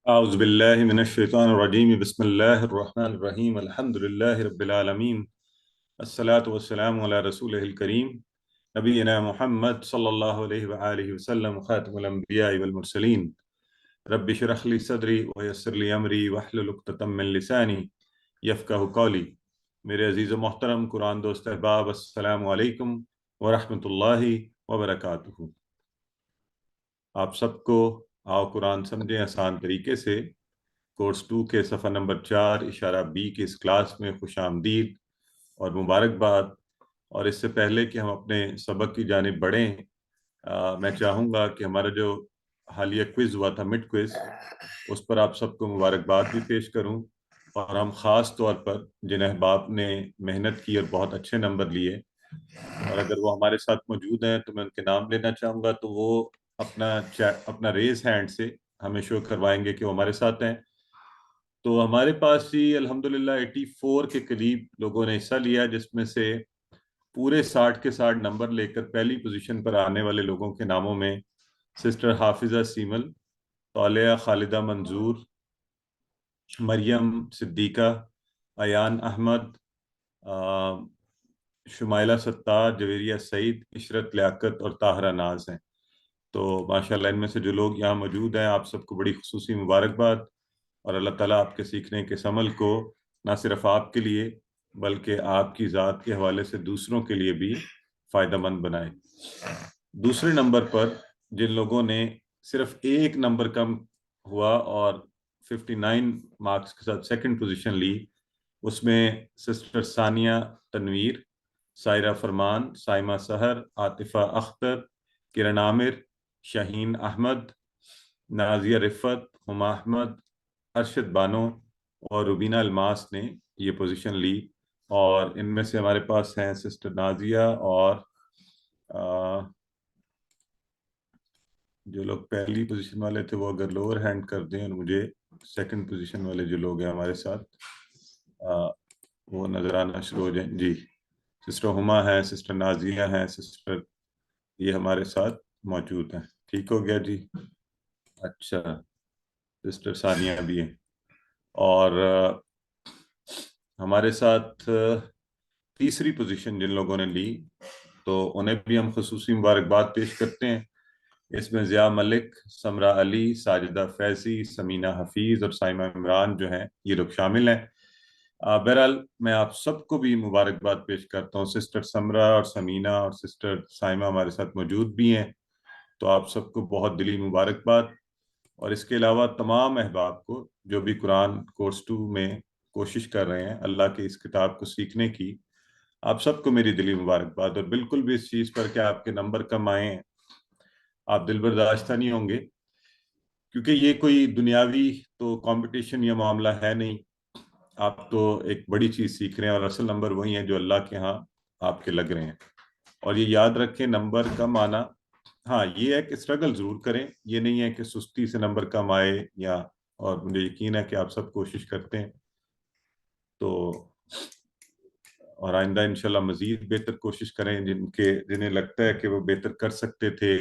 أعوذ بالله من الشيطان الرجيم بسم الله الرحمن الرحيم الحمد لله رب العالمين الصلاة والسلام على رسوله الكريم نبينا محمد صلى الله عليه وآله وسلم خاتم الأنبياء والمرسلين رب اشرح لي صدري ويسر لي أمري واحلل عقدة من لساني يفقهوا قولي. میرے عزیز و محترم قرآن دوست احباب، السلام علیکم ورحمۃ اللہ وبرکاتہ. آپ سب کو آؤ قرآن سمجھیں آسان طریقے سے کورس 2 کے صفحہ نمبر 4 اشارہ بی کے اس کلاس میں خوش آمدید اور مبارکباد. اور اس سے پہلے کہ ہم اپنے سبق کی جانب بڑھیں، میں چاہوں گا کہ ہمارا جو حالیہ کوئز ہوا تھا، مڈ کوئز، اس پر آپ سب کو مبارکباد بھی پیش کروں. اور ہم خاص طور پر جن احباب نے محنت کی اور بہت اچھے نمبر لیے، اور اگر وہ ہمارے ساتھ موجود ہیں تو میں ان کے نام لینا چاہوں گا، تو وہ اپنا ریز ہینڈ سے ہمیں شو کروائیں گے کہ وہ ہمارے ساتھ ہیں. تو ہمارے پاس ہی الحمدللہ 84 کے قریب لوگوں نے حصہ لیا، جس میں سے پورے 60 کے 60 نمبر لے کر پہلی پوزیشن پر آنے والے لوگوں کے ناموں میں سسٹر حافظہ سیمل، طالعہ خالدہ منظور، مریم صدیقہ، ایان احمد، شمائلہ ستار، جویریہ سعید، عشرت لیاقت اور طاہرہ ناز ہیں. تو ماشاءاللہ ان میں سے جو لوگ یہاں موجود ہیں، آپ سب کو بڑی خصوصی مبارکباد، اور اللہ تعالیٰ آپ کے سیکھنے کے اس عمل کو نہ صرف آپ کے لیے بلکہ آپ کی ذات کے حوالے سے دوسروں کے لیے بھی فائدہ مند بنائے. دوسرے نمبر پر جن لوگوں نے صرف ایک نمبر کم ہوا اور 59 مارکس کے ساتھ سیکنڈ پوزیشن لی، اس میں سسٹر ثانیہ تنویر، سائرہ فرمان، سائمہ سحر، عاطفہ اختر، کرن عامر، شاہین احمد، نازیہ رفت، ہما احمد، ارشد بانو اور روبینہ الماس نے یہ پوزیشن لی. اور ان میں سے ہمارے پاس ہیں سسٹر نازیہ اور جو لوگ پہلی پوزیشن والے تھے وہ اگر لوور ہینڈ کر دیں، اور مجھے سیکنڈ پوزیشن والے جو لوگ ہیں ہمارے ساتھ وہ نظر آنا شروع ہو جائیں. جی، سسٹر ہما ہیں، سسٹر نازیہ ہیں، سسٹر یہ ہمارے ساتھ موجود ہیں. ٹھیک ہو گیا جی. اچھا، سسٹر ثانیہ بھی ہیں. اور ہمارے ساتھ تیسری پوزیشن جن لوگوں نے لی تو انہیں بھی ہم خصوصی مبارکباد پیش کرتے ہیں. اس میں ضیاء ملک، سمرہ علی، ساجدہ فیضی، سمینہ حفیظ اور سائمہ عمران جو ہیں یہ لوگ شامل ہیں. بہرحال میں آپ سب کو بھی مبارکباد پیش کرتا ہوں. سسٹر سمرہ اور سمینہ اور سسٹر سائمہ ہمارے ساتھ موجود بھی ہیں، تو آپ سب کو بہت دلی مبارکباد. اور اس کے علاوہ تمام احباب کو جو بھی قرآن کورس 2 میں کوشش کر رہے ہیں اللہ کے اس کتاب کو سیکھنے کی، آپ سب کو میری دلی مبارکباد. اور بالکل بھی اس چیز پر کہ آپ کے نمبر کم آئے ہیں آپ دل برداشتہ نہیں ہوں گے، کیونکہ یہ کوئی دنیاوی تو کمپٹیشن یا معاملہ ہے نہیں. آپ تو ایک بڑی چیز سیکھ رہے ہیں، اور اصل نمبر وہی ہیں جو اللہ کے ہاں آپ کے لگ رہے ہیں. اور یہ یاد رکھیں، نمبر کم آنا، ہاں یہ ہے کہ اسٹرگل ضرور کریں، یہ نہیں ہے کہ سستی سے نمبر کم آئے اور مجھے یقین ہے کہ آپ سب کوشش کرتے ہیں. تو اور آئندہ انشاءاللہ مزید بہتر کوشش کریں. جنہیں لگتا ہے کہ وہ بہتر کر سکتے تھے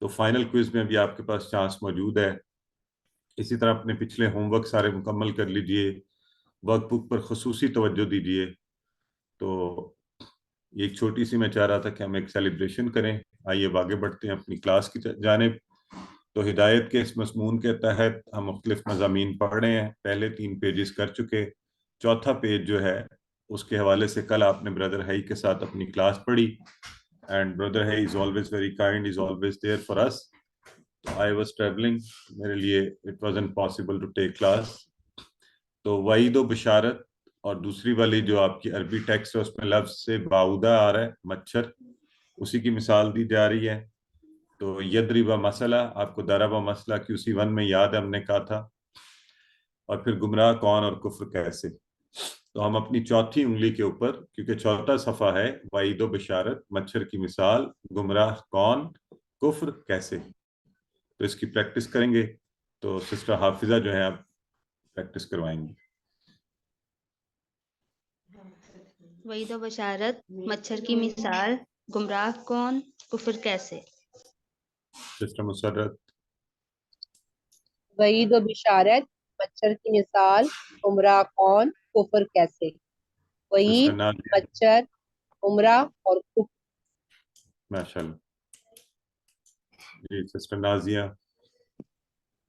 تو فائنل کوئز میں بھی آپ کے پاس چانس موجود ہے. اسی طرح اپنے پچھلے ہوم ورک سارے مکمل کر لیجئے، ورک بک پر خصوصی توجہ دیجئے. تو ایک چھوٹی سی میں چاہ رہا تھا کہ ہم ایک سیلیبریشن کریں. آئیے آگے بڑھتے ہیں اپنی کلاس کی جانب. تو ہدایت کے اس مضمون کے تحت ہم مختلف مضامین پڑھ رہے ہیں. پہلے 3 پیجز کر چکے، چوتھا پیج جو ہے اس کے حوالے سے کل آپ نے بردر ہائی کے ساتھ اپنی کلاس پڑھی. And brother he is always very kind, is always there for us. I was traveling، میرے لیے it wasn't possible to take class. تو وعید و بشارت اور دوسری والی جو آپ کی عربی ٹیکسٹ ہے اس میں لفظ سے باؤدہ آ رہا ہے، مچھر، اسی کی مثال دی جا رہی ہے. تو یدربہ مسئلہ، آپ کو دربہ مسئلہ QC1 میں یاد ہے ہم نے کہا تھا. اور پھر گمراہ کون اور کفر کیسے. تو ہم اپنی چوتھی انگلی کے اوپر، کیونکہ چوتھا صفحہ ہے، وعید و بشارت، مچھر کی مثال، گمراہ کون، کفر کیسے، تو اس کی پریکٹس کریں گے. تو سسٹر حافظہ جو ہے آپ پریکٹس کروائیں گی. وعید و بشارت، مچھر کی مثال، گمراہ کون، کفر کیسے. سسٹر مسرت. وعید و بشارت، مچھر کی مثال، گمراہ کون، کفر کیسے. وعید، سسٹر نازیہ، مچھر، گمراہ اور کفر. ماشاء اللہ. جی سسٹر نازیہ.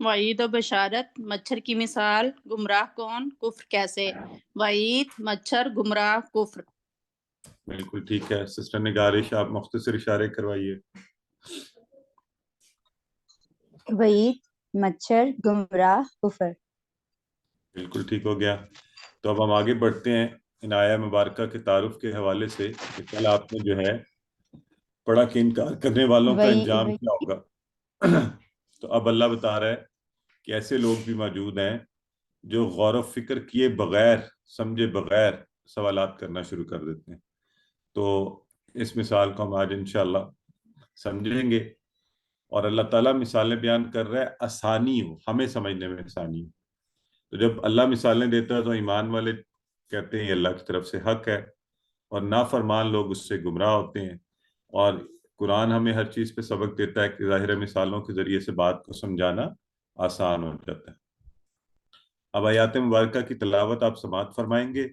وعید و بشارت، مچھر کی مثال، گمراہ کون، کفر کیسے. وعید، مچھر، گمراہ، کفر. بالکل ٹھیک ہے. سسٹر نگارش آپ مختصر اشارے کروائیے. وعید، مچھر، گمراہ، کفر. بالکل ٹھیک ہو گیا. تو اب ہم آگے بڑھتے ہیں ان آیہ مبارکہ کے تعارف کے حوالے سے کہ کل آپ نے جو ہے پڑھا کہ انکار کرنے والوں کا انجام کیا ہوگا. تو اب اللہ بتا رہا ہے کہ ایسے لوگ بھی موجود ہیں جو غور و فکر کیے بغیر، سمجھے بغیر سوالات کرنا شروع کر دیتے ہیں. تو اس مثال کو ہم آج انشاءاللہ سمجھیں گے. اور اللہ تعالیٰ مثالیں بیان کر رہا ہے آسانی ہو، ہمیں سمجھنے میں آسانی ہو. تو جب اللہ مثالیں دیتا ہے تو ایمان والے کہتے ہیں یہ اللہ کی طرف سے حق ہے، اور نافرمان لوگ اس سے گمراہ ہوتے ہیں. اور قرآن ہمیں ہر چیز پہ سبق دیتا ہے کہ ظاہر مثالوں کے ذریعے سے بات کو سمجھانا آسان ہو جاتا ہے. اب آیات مبارکہ کی تلاوت آپ سماعت فرمائیں گے،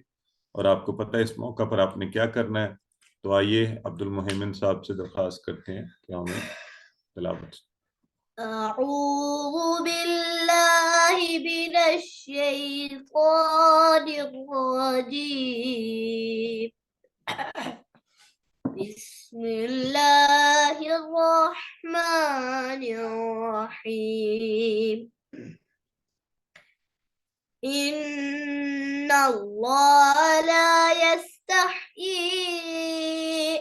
اور آپ کو پتہ ہے اس موقع پر آپ نے کیا کرنا ہے. تو آئیے عبد المحمن صاحب سے درخواست کرتے ہیں کہ ہمیں تلاوت. أعوذ بالله من الشيطان الرجيم. بسم الله الرحمن الرحيم. إن الله لا يستحيي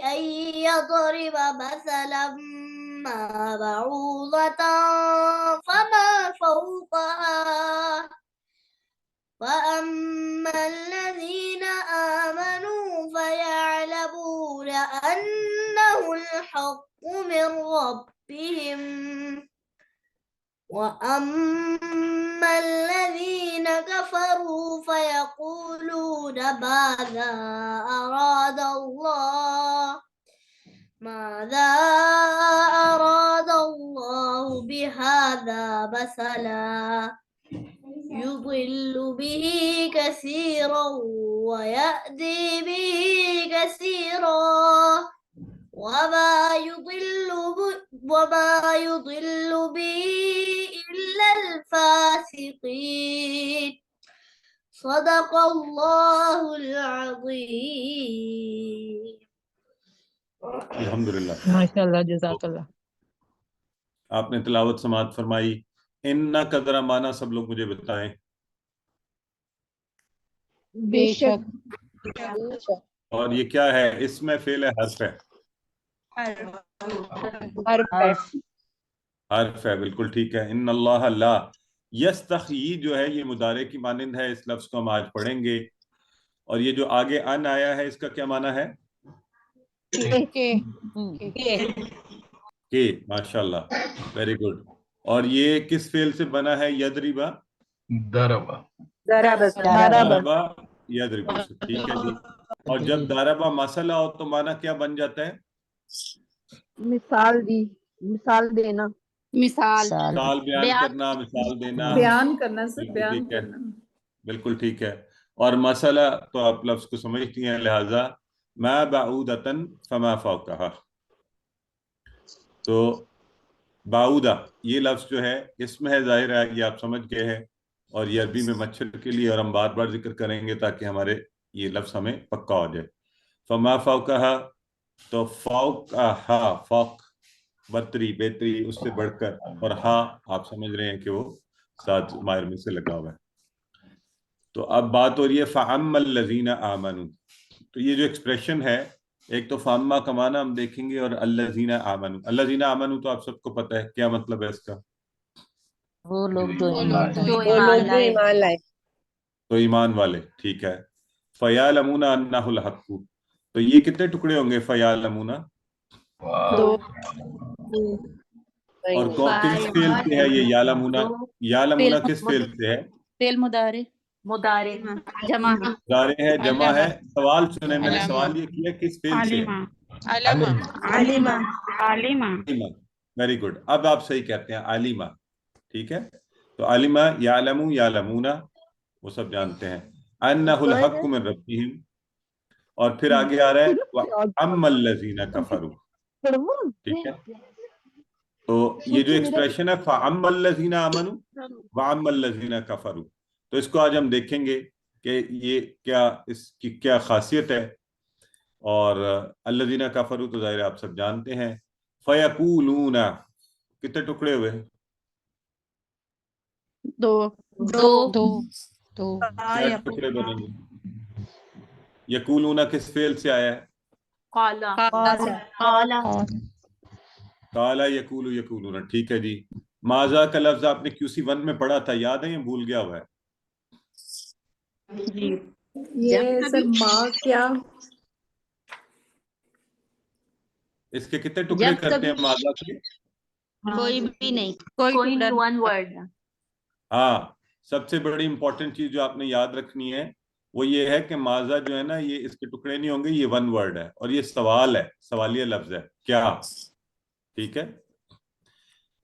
أن يضرب مثلا ما بعوضة فما فوقها فأما الذين آمنوا فيعلمون أنه الحق من ربهم وأما الذين كفروا فيقولون ماذا أراد الله بهذا مثلا يضل به كثيرا ويهدي به كثيرا وما يضل به إلا الفاسقين. صدق الله العظيم. الحمدللہ. ماشاءاللہ، جزاک اللہ. آپ نے تلاوت سماعت فرمائی. ان کا ذرا معنی سب لوگ مجھے بتائیں. بے شک. اور یہ کیا ہے؟ اس میں فعل ہے، حرف ہے؟ حرف ہے. بالکل ٹھیک ہے. ان اللہ لا یستحیی جو ہے یہ مضارع کی مانند ہے. اس لفظ کو ہم آج پڑھیں گے. اور یہ جو آگے ان آیا ہے اس کا کیا معنی ہے؟ کہ. ماشاءاللہ، ویری گڈ. اور یہ کس فعل سے بنا ہے؟ یضربا. ضربا یضربا سے. ٹھیک ہے جی. اور جب ضربا مسئلہ ہو تو معنی کیا بن جاتا ہے؟ مثال دینا. مثال بیان کرنا، مثال دینا. بیان کرنا سے بالکل بیان ٹھیک ہے. کرنا. بالکل ٹھیک ہے. اور مسئلہ تو آپ لفظ کو سمجھتی ہیں، لہذا ما بعودتن فما فوقها. تو بعودہ یہ لفظ جو ہے اس میں ہے، ظاہر ہے یہ آپ سمجھ گئے ہیں. اور یہ عربی میں مچھر کے لیے، اور ہم بار بار ذکر کریں گے تاکہ ہمارے یہ لفظ ہمیں پکا ہو جائے. فما فوقها، تو فوقها، فوق برتری، بہتری، اس سے بڑھ کر. اور ہا آپ سمجھ رہے ہیں کہ وہ ساتھ ماہر میں سے لگا ہوا ہے. تو اب بات ہو رہی ہے فَأَمَّا الَّذِينَ آمَنُوا. تو یہ جو ایکسپریشن ہے، ایک تو فَأَمَّا کا معنی ہم دیکھیں گے، اور الَّذِينَ آمَنُوا. الَّذِينَ آمَنُوا تو آپ سب کو پتہ ہے کیا مطلب ہے اس کا. وہ لوگ جو ایمان لائے. تو ایمان والے. ٹھیک ہے. فَيَعْلَمُونَ أَنَّهُ الْحَقُّ. تو یہ کتنے ٹکڑے ہوں گے فَيَعْلَمُونَ؟ اور کس فعل سے ہے یہ یعلمون؟ یعلمون کس فعل سے ہے؟ فعل مضارع جمع مضارع ہے، جمع ہے. سوال سنیں، میں نے سوال یہ کیا کس فعل سے ہے؟ Very good. اب آپ صحیح کہتے ہیں، عالمہ. ٹھیک ہے. تو علما یعلمو یعلمونا وہ سب جانتے ہیں. انہ الحق من ربہم. اور پھر آگے آ رہا ہے وَأَمَّا الَّذِينَ كَفَرُوا. ٹھیک ہے, تو یہ جو ایکسپریشن ہے فَأَمَّا الَّذِينَ آمَنُوا وَأَمَّا الَّذِينَ كَفَرُوا, تو اس کو آج ہم دیکھیں گے کہ یہ کیا, اس کی کیا خاصیت ہے. اور الذین کفروا تو ظاہر آپ سب جانتے ہیں. فیقولون, کتنے ٹکڑے ہوئے؟ دو. کیا ٹکڑے بنیں گے؟ یقولون کس فعل سے آیا ہے؟ قال یقول یقولون. ٹھیک ہے جی. ماذا کا لفظ آپ نے QC1 میں پڑھا تھا, یاد ہے یا بھول گیا ہوا ہے؟ یہ سر ماں کیا اس کے کتنے ٹکڑے کرتے ہیں ماذا کے؟ کوئی بھی نہیں. کوئی ون ورڈ. ہاں, سب سے بڑی امپورٹنٹ چیز جو آپ نے یاد رکھنی ہے وہ یہ ہے کہ ماذا جو ہے نا, یہ اس کے ٹکڑے نہیں ہوں گے, یہ ون ورڈ ہے اور یہ سوال ہے, سوالیہ لفظ ہے, کیا. ٹھیک ہے,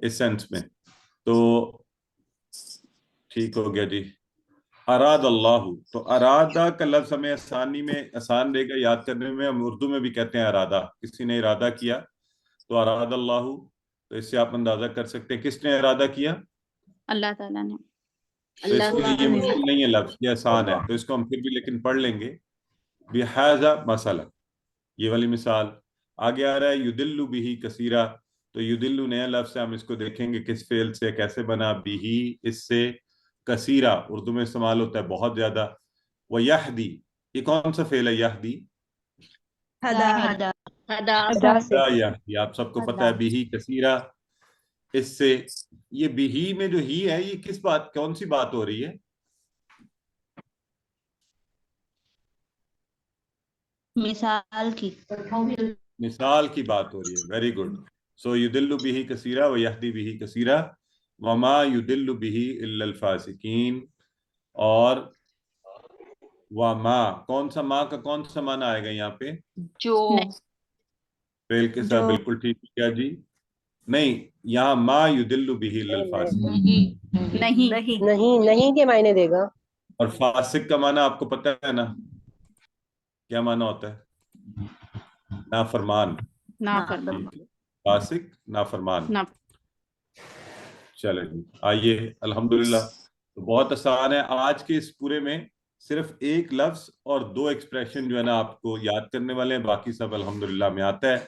اس سینس میں. تو ٹھیک ہو گیا جی. اراد اللہ, تو ارادہ کا لفظ ہمیں آسانی میں آسان رہے گا یاد کرنے میں. ہم اردو میں بھی کہتے ہیں ارادہ, کسی نے ارادہ کیا تو اراد اللہ. تو اس سے آپ اندازہ کر سکتے ہیں کس نے ارادہ کیا, اللہ تعالیٰ نے. تو اس کے لیے یہ مشکل نہیں ہے لفظ, یہ آسان ہے. تو اس کو ہم پھر بھی لیکن پڑھ لیں گے. بہذا مثلا, یہ والی مثال. آگے آ رہا ہے یدل بہ کثیرا, تو یدل نیا لفظ ہے, ہم اس کو دیکھیں گے کس فعل سے, کیسے بنا. بہ اس سے, کثیرا اردو میں استعمال ہوتا ہے بہت زیادہ. ویہدی, یہ کون سا فعل ہے یہدی؟ یہدی, آپ سب کو پتہ ہے. بہ کثیرا, اس سے. یہ بہی میں جو ہی ہے یہ کس بات, کون سی بات ہو رہی ہے؟ مثال کی. مثال کی بات ہو رہی ہے. Very good. سو یدل بہ کثیرا ویہدی بہ کثیرا وما یدل بہ الا الفاسقین. اور وما, کون سا ماں کا کون سا معنی آئے گا یہاں پہ؟ جو. فعل کے ساتھ بالکل ٹھیک کیا جی. نہیں, یہاں ما یدل بہ الا الفاسقین. نہیں کے معنی دے گا. اور فاسق کا معنی آپ کو پتہ ہے نا, کیا معنی ہوتا ہے؟ نافرمان. فاسق نافرمان. چلے جی, آئیے الحمدللہ. تو بہت آسان ہے. آج کے اس پورے میں صرف ایک لفظ اور دو ایکسپریشن جو ہے نا آپ کو یاد کرنے والے ہیں, باقی سب الحمدللہ میں آتا ہے.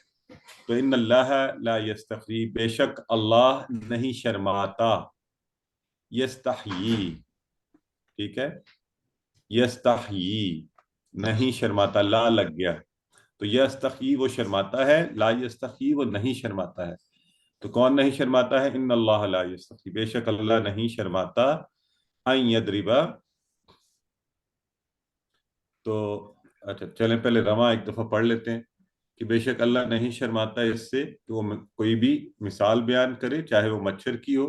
تو ان اللہ لا یستحیی, بے شک اللہ نہیں شرماتا. یستحیی, ٹھیک ہے, یستحیی نہیں شرماتا, لا لگ گیا. تو یستحیی وہ شرماتا ہے, لا یستحیی وہ نہیں شرماتا ہے. تو کون نہیں شرماتا ہے؟ ان اللہ لا یستحیی, بے شک اللہ نہیں شرماتا. ان یضربا, تو اچھا چلیں پہلے رواں ایک دفعہ پڑھ لیتے ہیں کہ بے شک اللہ نہیں شرماتا اس سے کہ وہ کوئی بھی مثال بیان کرے, چاہے وہ مچھر کی ہو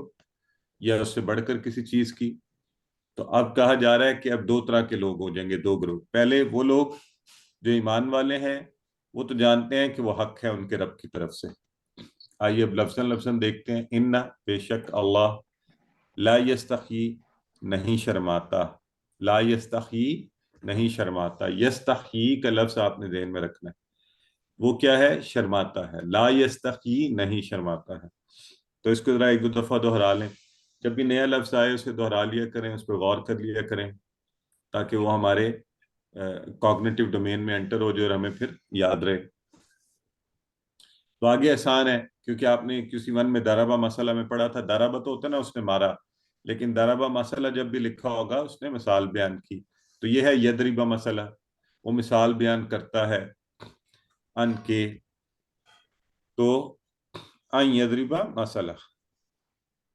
یا اس سے بڑھ کر کسی چیز کی. تو اب کہا جا رہا ہے کہ اب دو طرح کے لوگ ہو جائیں گے, دو گروہ. پہلے وہ لوگ جو ایمان والے ہیں, وہ تو جانتے ہیں کہ وہ حق ہے ان کے رب کی طرف سے. آئیے اب لفظاً دیکھتے ہیں. ان, بے شک اللہ, لا یستحیی نہیں شرماتا, لا یستحیی نہیں شرماتا. یستحیی کا لفظ آپ نے ذہن میں رکھنا ہے, وہ کیا ہے؟ شرماتا ہے. لا یستحیی نہیں شرماتا ہے. تو اس کو ذرا ایک دو دفعہ دوہرا لیں. جب بھی نیا لفظ آئے اسے دوہرا لیا کریں, اس پہ غور کر لیا کریں, تاکہ وہ ہمارے کوگنیٹو ڈومین میں انٹر ہو جائے اور ہمیں پھر یاد رہے. تو آگے آسان ہے, کیونکہ آپ نے QC1 میں ضربہ مسئلہ میں پڑھا تھا. ضربہ تو ہوتا ہے نا اس نے مارا, لیکن ضربہ مسئلہ جب بھی لکھا ہوگا اس نے مثال بیان کی. تو یہ ہے یضرب مسئلہ, وہ مثال بیان کرتا ہے ان کے. تو ان یضرب مسئلہ,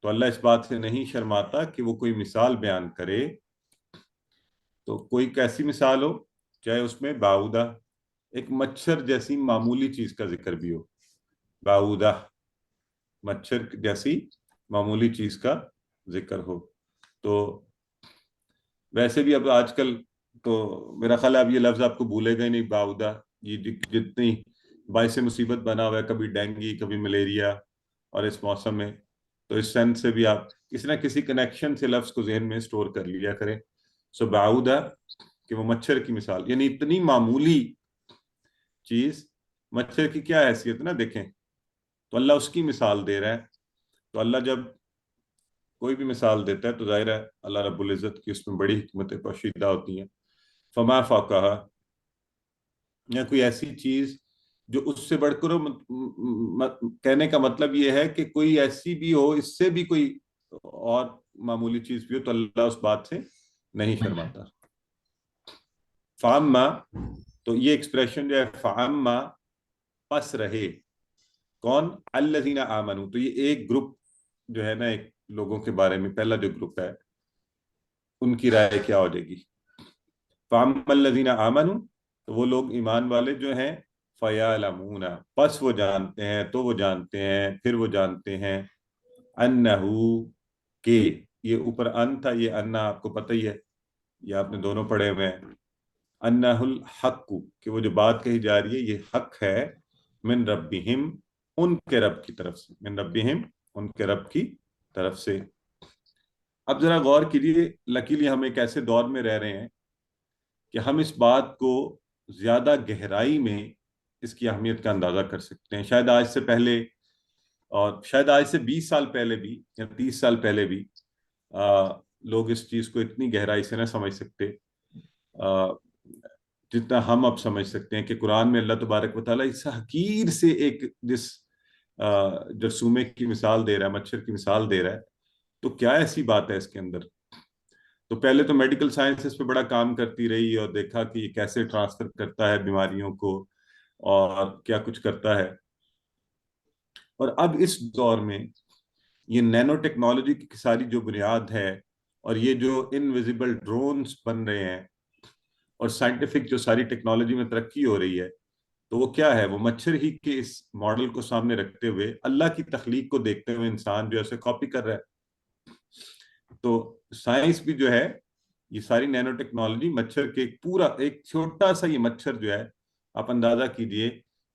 تو اللہ اس بات سے نہیں شرماتا کہ وہ کوئی مثال بیان کرے. تو کوئی کیسی مثال ہو, چاہے اس میں باؤدہ, ایک مچھر جیسی معمولی چیز کا ذکر بھی ہو. باؤدہ, مچھر جیسی معمولی چیز کا ذکر ہو. تو ویسے بھی اب آج کل تو میرا خیال ہے اب یہ لفظ آپ کو بھولے گا ہی نہیں. باؤدہ یہ جتنی باعث مصیبت بنا ہوا ہے, کبھی ڈینگی کبھی ملیریا, اور اس موسم میں تو اس سینس سے بھی آپ کسی نہ کسی کنیکشن سے لفظ کو ذہن میں سٹور کر لیا کریں. سو بعودہ کہ وہ مچھر کی مثال، یعنی اتنی معمولی چیز مچھر کی کیا حیثیت نا دیکھیں، تو اللہ اس کی مثال دے رہا ہے. تو اللہ جب کوئی بھی مثال دیتا ہے تو ظاہر ہے اللہ رب العزت کی اس میں بڑی حکمتیں پوشیدہ ہوتی ہیں. فما فوقہا، یا کوئی ایسی چیز جو اس سے بڑھ کر کہنے کا مطلب یہ ہے کہ کوئی ایسی بھی ہو، اس سے بھی کوئی اور معمولی چیز بھی ہو تو اللہ اس بات سے نہیں شرماتا. فاما، تو یہ ایکسپریشن جو ہے فاما پس رہے، کون؟ الذین آمنوا، تو یہ ایک گروپ جو ہے نا، ایک لوگوں کے بارے میں پہلا جو گروپ ہے ان کی رائے کیا ہو جائے گی. فاما الذین آمنوا، تو وہ لوگ ایمان والے جو ہیں، فیعلمون، پس وہ جانتے ہیں، تو وہ جانتے ہیں، پھر وہ جانتے ہیں، انہو، کہ یہ اوپر ان تھا، یہ انا آپ کو پتہ ہی ہے، یہ آپ نے دونوں پڑھے ہوئے ہیں. انہ الحق، کہ وہ جو بات کہی جا رہی ہے یہ حق ہے، من ربہم، ان کے رب کی طرف سے، من ربہم، ان کے رب کی طرف سے. اب ذرا غور کیجیے، لکیلی ہم ایک ایسے دور میں رہ رہے ہیں کہ ہم اس بات کو زیادہ گہرائی میں اس کی اہمیت کا اندازہ کر سکتے ہیں. شاید آج سے پہلے، اور شاید آج سے 20 سال پہلے بھی یا 30 سال پہلے بھی لوگ اس چیز کو اتنی گہرائی سے نہ سمجھ سکتے جتنا ہم اب سمجھ سکتے ہیں کہ قرآن میں اللہ تبارک و تعالیٰ اس حقیر سے ایک جس جرثومے کی مثال دے رہا ہے، مچھر کی مثال دے رہا ہے، تو کیا ایسی بات ہے اس کے اندر. تو پہلے تو میڈیکل سائنس اس پہ بڑا کام کرتی رہی اور دیکھا کہ یہ کیسے ٹرانسفر کرتا ہے بیماریوں کو اور کیا کچھ کرتا ہے. اور اب اس دور میں یہ نینو ٹیکنالوجی کی ساری جو بنیاد ہے، اور یہ جو انویزیبل ڈرونز بن رہے ہیں، اور سائنٹیفک جو ساری ٹیکنالوجی میں ترقی ہو رہی ہے، تو وہ کیا ہے؟ وہ مچھر ہی کے اس ماڈل کو سامنے رکھتے ہوئے اللہ کی تخلیق کو دیکھتے ہوئے انسان جو ایسے کاپی کر رہا ہے. تو سائنس بھی جو ہے، یہ ساری نینو ٹیکنالوجی مچھر کے پورا ایک چھوٹا سا یہ مچھر جو ہے، آپ اندازہ کیجئے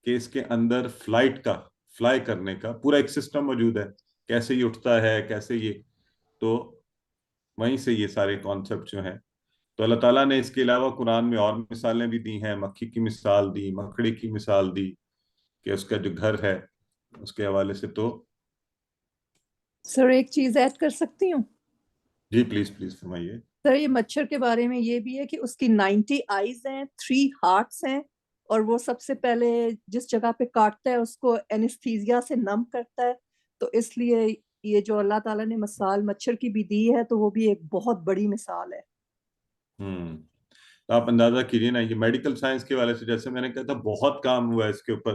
کہ اس کے اندر فلائی کرنے کا پورا ایک سسٹم موجود ہے، کیسے یہ اٹھتا ہے، کیسے یہ، تو وہیں سے یہ سارے کانسیپٹ جو ہیں. تو اللہ تعالیٰ نے اس کے علاوہ قرآن میں اور مثالیں بھی دی ہیں. مکھی کی مثال دی، مکڑی کی مثال دی کہ اس کا جو گھر ہے اس کے حوالے سے. تو سر ایک چیز ایڈ کر سکتی ہوں؟ جی پلیز فرمائیے. سر یہ مچھر کے بارے میں یہ بھی ہے کہ اس کی 90 آئیز ہیں، 3 ہارٹس ہیں، اور وہ سب سے پہلے جس جگہ پہ کاٹتا ہے اس کو اینستھیزیا سے نم کرتا ہے. تو اس لیے یہ جو اللہ تعالیٰ نے مثال مچھر کی بھی دی ہے تو وہ بھی ایک بہت بڑی مثال ہے. تو آپ اندازہ کیجیے نا، یہ میڈیکل سائنس کے والے سے جیسے میں نے کہا تھا بہت کام ہوا ہے اس کے اوپر،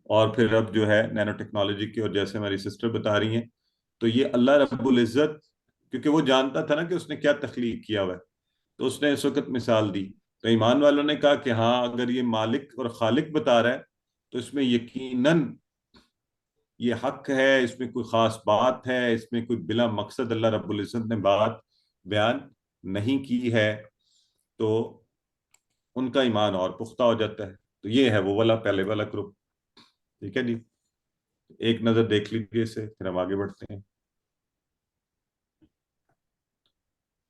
اور پھر اب جو ہے نینو ٹیکنالوجی کی، اور جیسے ہماری سسٹر بتا رہی ہیں، تو یہ اللہ رب العزت، کیونکہ وہ جانتا تھا نا کہ اس نے کیا تخلیق کیا ہوا ہے، تو اس نے اس وقت مثال دی. تو ایمان والوں نے کہا کہ ہاں اگر یہ مالک اور خالق بتا رہا ہے تو اس میں یقیناً یہ حق ہے، اس میں کوئی خاص بات ہے، اس میں کوئی بلا مقصد اللہ رب العزت نے بات بیان نہیں کی ہے. تو ان کا ایمان اور پختہ ہو جاتا ہے. تو یہ ہے وہ والا پہلے والا گروپ. ٹھیک ہے جی، ایک نظر دیکھ لیجیے اسے، پھر ہم آگے بڑھتے ہیں.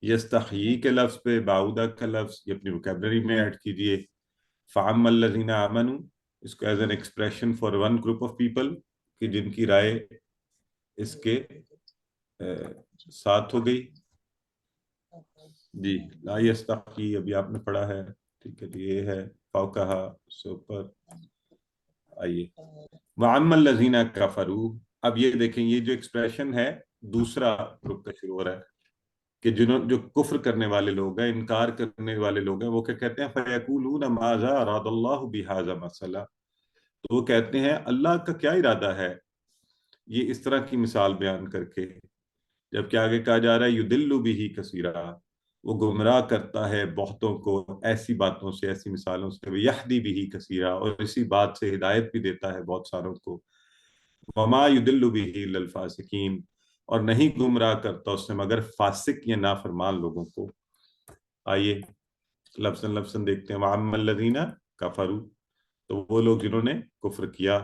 یستحیی کے لفظ پہ بعودہ کا لفظ یہ اپنی وکیبلری میں ایڈ کیجئے. فَعَمَّ الَّذِينَ آمَنُوا، اس کو as an expression for one group of people کہ جن کی رائے اس کے ساتھ ہو گئی. جی لا یستحیی ابھی آپ نے پڑھا ہے، ٹھیک ہے جی، یہ ہے فوقہا سے اوپر. آئیے وَعَمَّ الَّذِينَ كَفَرُوا، اب یہ دیکھیں یہ جو ایکسپریشن ہے دوسرا گروپ کا شروع ہو رہا ہے کہ جو کفر کرنے والے لوگ ہیں، انکار کرنے والے لوگ ہیں، وہ کیا کہتے ہیں؟ فَيَقُولُونَ مَاذَا أَرَادَ اللَّهُ بِهَذَا مَثَلًا، تو وہ کہتے ہیں اللہ کا کیا ارادہ ہے یہ اس طرح کی مثال بیان کر کے. جبکہ آگے کہا جا رہا ہے يُضِلُّ بِهِ كَثِيرًا، وہ گمراہ کرتا ہے بہتوں کو ایسی باتوں سے، ایسی مثالوں سے. وَيَهْدِي بِهِ كَثِيرًا، اور اسی بات سے ہدایت بھی دیتا ہے بہت ساروں کو. وَمَا يُضِلُّ بِهِ إِلَّا الْفَاسِقِينَ، اور نہیں گمراہ کرتا اس سے مگر فاسق یا نافرمان لوگوں کو. آئیے لفظاً دیکھتے ہیں. وَعَمَّ الَّذِينَ كَفَرُوا، تو وہ لوگ جنہوں نے کفر کیا.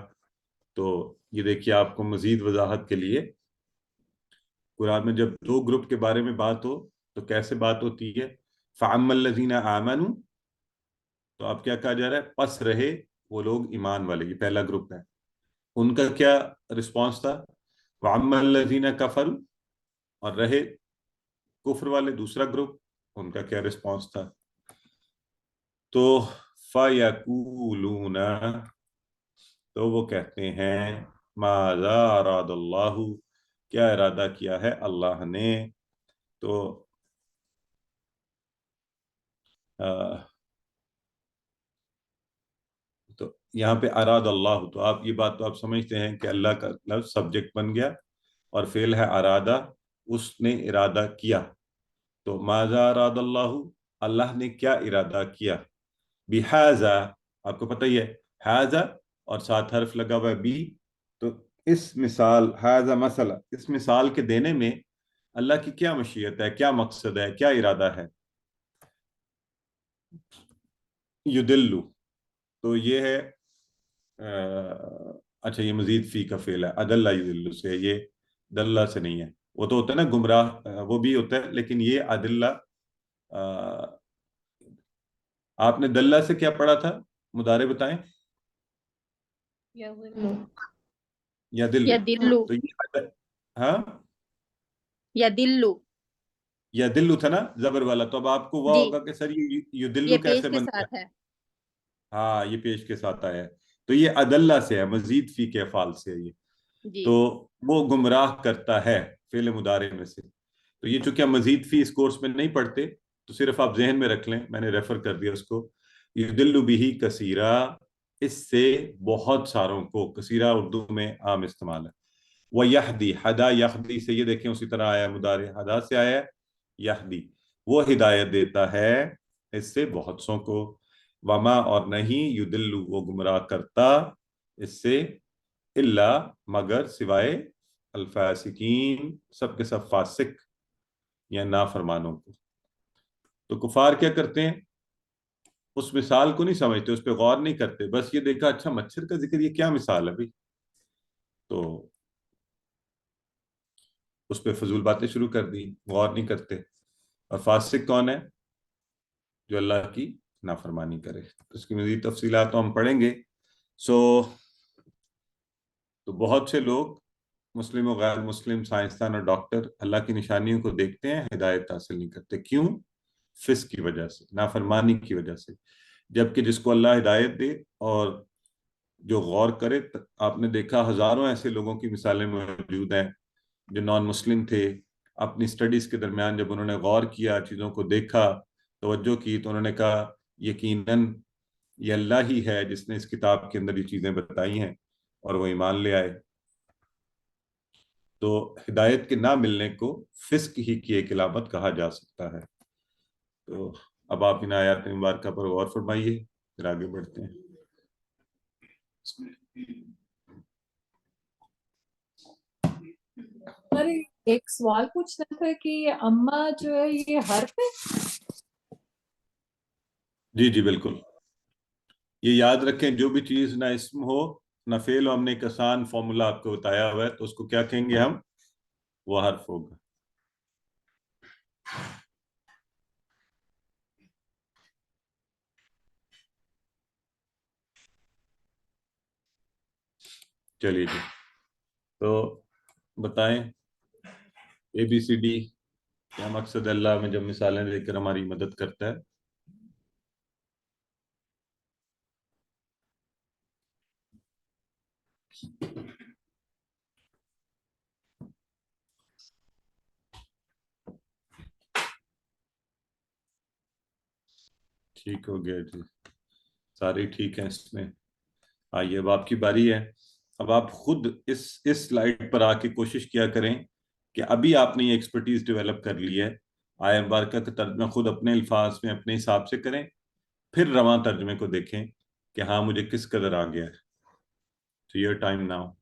تو یہ دیکھیے آپ کو مزید وضاحت کے لیے قرآن میں جب دو گروپ کے بارے میں بات ہو تو کیسے بات ہوتی ہے؟ فَأَمَّا الَّذِينَ آمَنُوا، تو اب کیا کہا جا رہا ہے؟ پس رہے وہ لوگ ایمان والے، یہ پہلا گروپ ہے، ان کا کیا رسپانس تھا؟ وَأَمَّا الَّذِينَ كَفَرُوا، اور رہے کفر والے، دوسرا گروپ، ان کا کیا رسپانس تھا؟ تو فَيَقُولُونَ، تو وہ کہتے ہیں ماذا اراد اللہ، کیا ارادہ کیا ہے اللہ نے. تو تو یہاں پہ اراد اللہ، تو آپ یہ بات تو آپ سمجھتے ہیں کہ اللہ کا لفظ سبجیکٹ بن گیا اور فعل ہے ارادہ، اس نے ارادہ کیا. تو ماذا اراد اللہ، اللہ نے کیا ارادہ کیا. بہذا، آپ کو پتہ ہی ہے ہذا اور ساتھ حرف لگا ہوا ہے بی، تو اس مثال ہذا مسئلہ، اس مثال کے دینے میں اللہ کی کیا مشیت ہے، کیا مقصد ہے، کیا ارادہ ہے. یدلو، تو یہ ہے اچھا یہ مزید فی کا فعل ہے، ادلہ یدلو سے، یہ دلہ سے نہیں ہے. وہ تو ہوتا ہے نا گمراہ، وہ بھی ہوتا ہے، لیکن یہ عدلہ. آپ نے دلہ سے کیا پڑھا تھا؟ مضارع بتائیں. یا دلو، یدلو، تو یہ ہاں یدلو، یا دلو تھا نا زبر والا، تو اب آپ کو وہ جی ہوگا کہ سر یہ دلو یہ پیش کیسے کے بن گیا؟ ساتھ ہے. ہاں یہ پیش کے ساتھ آیا ہے، تو یہ عدلہ سے ہے، مزید فی کے افعال سے ہے یہ. جی تو وہ گمراہ کرتا ہے فعل مضارع میں سے. تو یہ چونکہ ہم مزید فی اس کورس میں نہیں پڑھتے تو صرف آپ ذہن میں رکھ لیں، میں نے ریفر کر دیا اس کو. یدل بہ کثیرا، اس سے بہت ساروں کو، کثیرہ اردو میں عام استعمال ہے. وَيَحْدِي، ہدا یحدی سے، یہ دیکھیں اسی طرح آیا ہے مضارع، ہدا سے آیا ہے یحدی، وہ ہدایت دیتا ہے اس سے بہت سوں کو. وما، اور نہیں، یدل، وہ گمراہ کرتا اس سے، الا، مگر، سوائے، الفاسقین، سب کے سب فاسق یا نافرمانوں کو. تو کفار کیا کرتے ہیں؟ اس مثال کو نہیں سمجھتے، اس پہ غور نہیں کرتے، بس یہ دیکھا اچھا مچھر کا ذکر، یہ کیا مثال ہے بھائی، تو اس پہ فضول باتیں شروع کر دی، غور نہیں کرتے. اور فاسق کون ہے؟ جو اللہ کی نافرمانی کرے. اس کی مزید تفصیلات تو ہم پڑھیں گے. تو بہت سے لوگ، مسلم و غیر مسلم، سائنسدان اور ڈاکٹر، اللہ کی نشانیوں کو دیکھتے ہیں، ہدایت حاصل نہیں کرتے. کیوں؟ فسق کی وجہ سے، نافرمانی کی وجہ سے. جبکہ جس کو اللہ ہدایت دے اور جو غور کرے، آپ نے دیکھا ہزاروں ایسے لوگوں کی مثالیں موجود ہیں جو نان مسلم تھے، اپنی سٹڈیز کے درمیان جب انہوں نے غور کیا، چیزوں کو دیکھا، توجہ کی، تو انہوں نے کہا یقیناً یہ اللہ ہی ہے جس نے اس کتاب کے اندر یہ چیزیں بتائی ہیں، اور وہ ایمان لے آئے. تو ہدایت کے نہ ملنے کو فسق ہی کی ایک علامت کہا جا سکتا ہے. تو اب آپ ان آیات مبارکہ پر غور فرمائیے، پھر آگے بڑھتے ہیں. سر ایک سوال پوچھنا تھا کہ یہ اما جو ہے یہ حرف ہے؟ جی جی بالکل، یہ یاد رکھیں، جو بھی چیز نہ اسم ہو نہ فعل ہو، ہم نے ایک آسان فارمولا آپ کو بتایا ہوا ہے، تو اس کو کیا کہیں گے ہم؟ وہ حرف ہوگا. چلیے جی، تو بتائیں اے بی سی ڈی کیا مقصد ہے اللہ میں جب مثالیں دے کر ہماری مدد کرتا ہے؟ ٹھیک ہو گیا جی، سارے ٹھیک ہیں اس میں. آئیے اب آپ کی باری ہے. اب آپ خود اس سلائیڈ پر آ کے کوشش کیا کریں کہ ابھی آپ نے یہ ایکسپرٹیز ڈیولپ کر لی ہے، آیہ مبارکہ کا ترجمہ خود اپنے الفاظ میں اپنے حساب سے کریں، پھر رواں ترجمے کو دیکھیں کہ ہاں مجھے کس قدر آ گیا ہے. So your time now.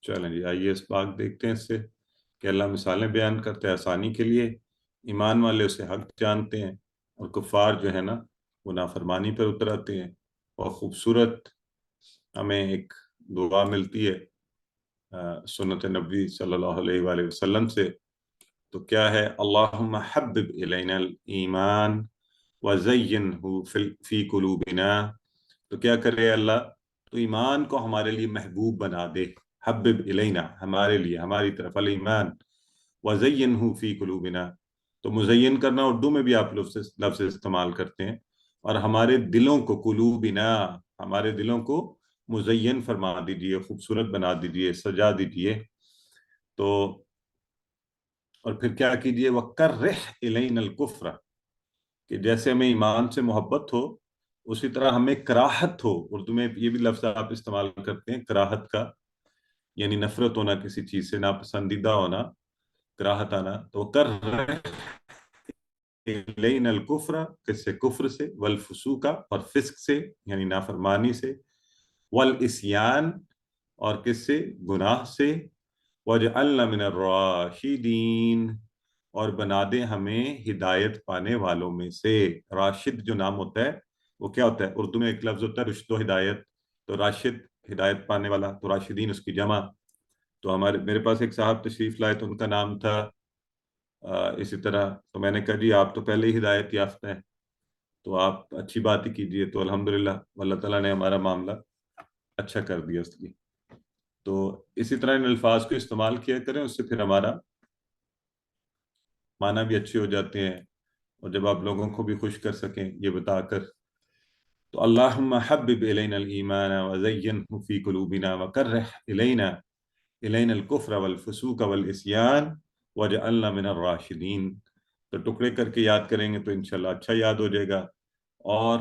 چلیں جی آئیے اس بات دیکھتے ہیں اس سے کہ اللہ مثالیں بیان کرتے ہیں آسانی کے لیے. ایمان والے اسے حق جانتے ہیں اور کفار جو ہے نا وہ نافرمانی پر اتر آتے ہیں. اور خوبصورت ہمیں ایک دعا ملتی ہے سنت نبی صلی اللہ علیہ وآلہ وسلم سے. تو کیا ہے؟ اللہم حبب الینا الایمان وزینہ فی قلوبنا. تو کیا کرے اللہ؟ تو ایمان کو ہمارے لیے محبوب بنا دے. حبب الینا ہمارے لیے، ہماری طرف، الایمان وزینہ فی قلوبنا. تو مزین کرنا اردو میں بھی آپ لفظ استعمال کرتے ہیں. اور ہمارے دلوں کو، قلوبنا ہمارے دلوں کو مزین فرما دیجئے، خوبصورت بنا دیجئے، سجا دیجئے. تو اور پھر کیا کیجئے؟ وَكَرِّحْ إِلَيْنَا الْكُفْرَ، کہ جیسے ہمیں ایمان سے محبت ہو اسی طرح ہمیں کراہت ہو. اردو میں یہ بھی لفظ آپ استعمال کرتے ہیں کراہت کا، یعنی نفرت ہونا کسی چیز سے، ناپسندیدہ ہونا، کراہت آنا. تو وَكَرِّحْ إِلَيْنَا الْكُفْرَ، کس سے؟ کفر سے، والفسوق اور فسق سے یعنی نافرمانی سے، والعصیان اور کس سے؟ گناہ سے، وَاجْعَلْنَا مِنَ الرَّاشِدِينَ اور بنا دے ہمیں ہدایت پانے والوں میں سے. راشد جو نام ہوتا ہے وہ کیا ہوتا ہے؟ اردو میں ایک لفظ ہوتا ہے رشد و ہدایت. تو راشد ہدایت پانے والا، تو راشدین اس کی جمع. تو میرے پاس ایک صاحب تشریف لائے تو ان کا نام تھا اسی طرح. تو میں نے کہا جی آپ تو پہلے ہی ہدایت یافتہ ہیں تو آپ اچھی بات ہی کیجئے. تو الحمدللہ اللہ تعالیٰ نے ہمارا معاملہ اچھا کر دیا اس لیے. تو اسی طرح ان الفاظ کو استعمال کیا کریں، اس سے پھر ہمارا معنی بھی اچھے ہو جاتے ہیں اور جب آپ لوگوں کو بھی خوش کر سکیں یہ بتا کر. تو اللہم حبب الینا الایمان وزینہ فی قلوبنا وکرہ الینا الکفر والفسوق والعصیان واجعلنا من الراشدین. تو ٹکڑے کر کے یاد کریں گے تو انشاءاللہ اچھا یاد ہو جائے گا. اور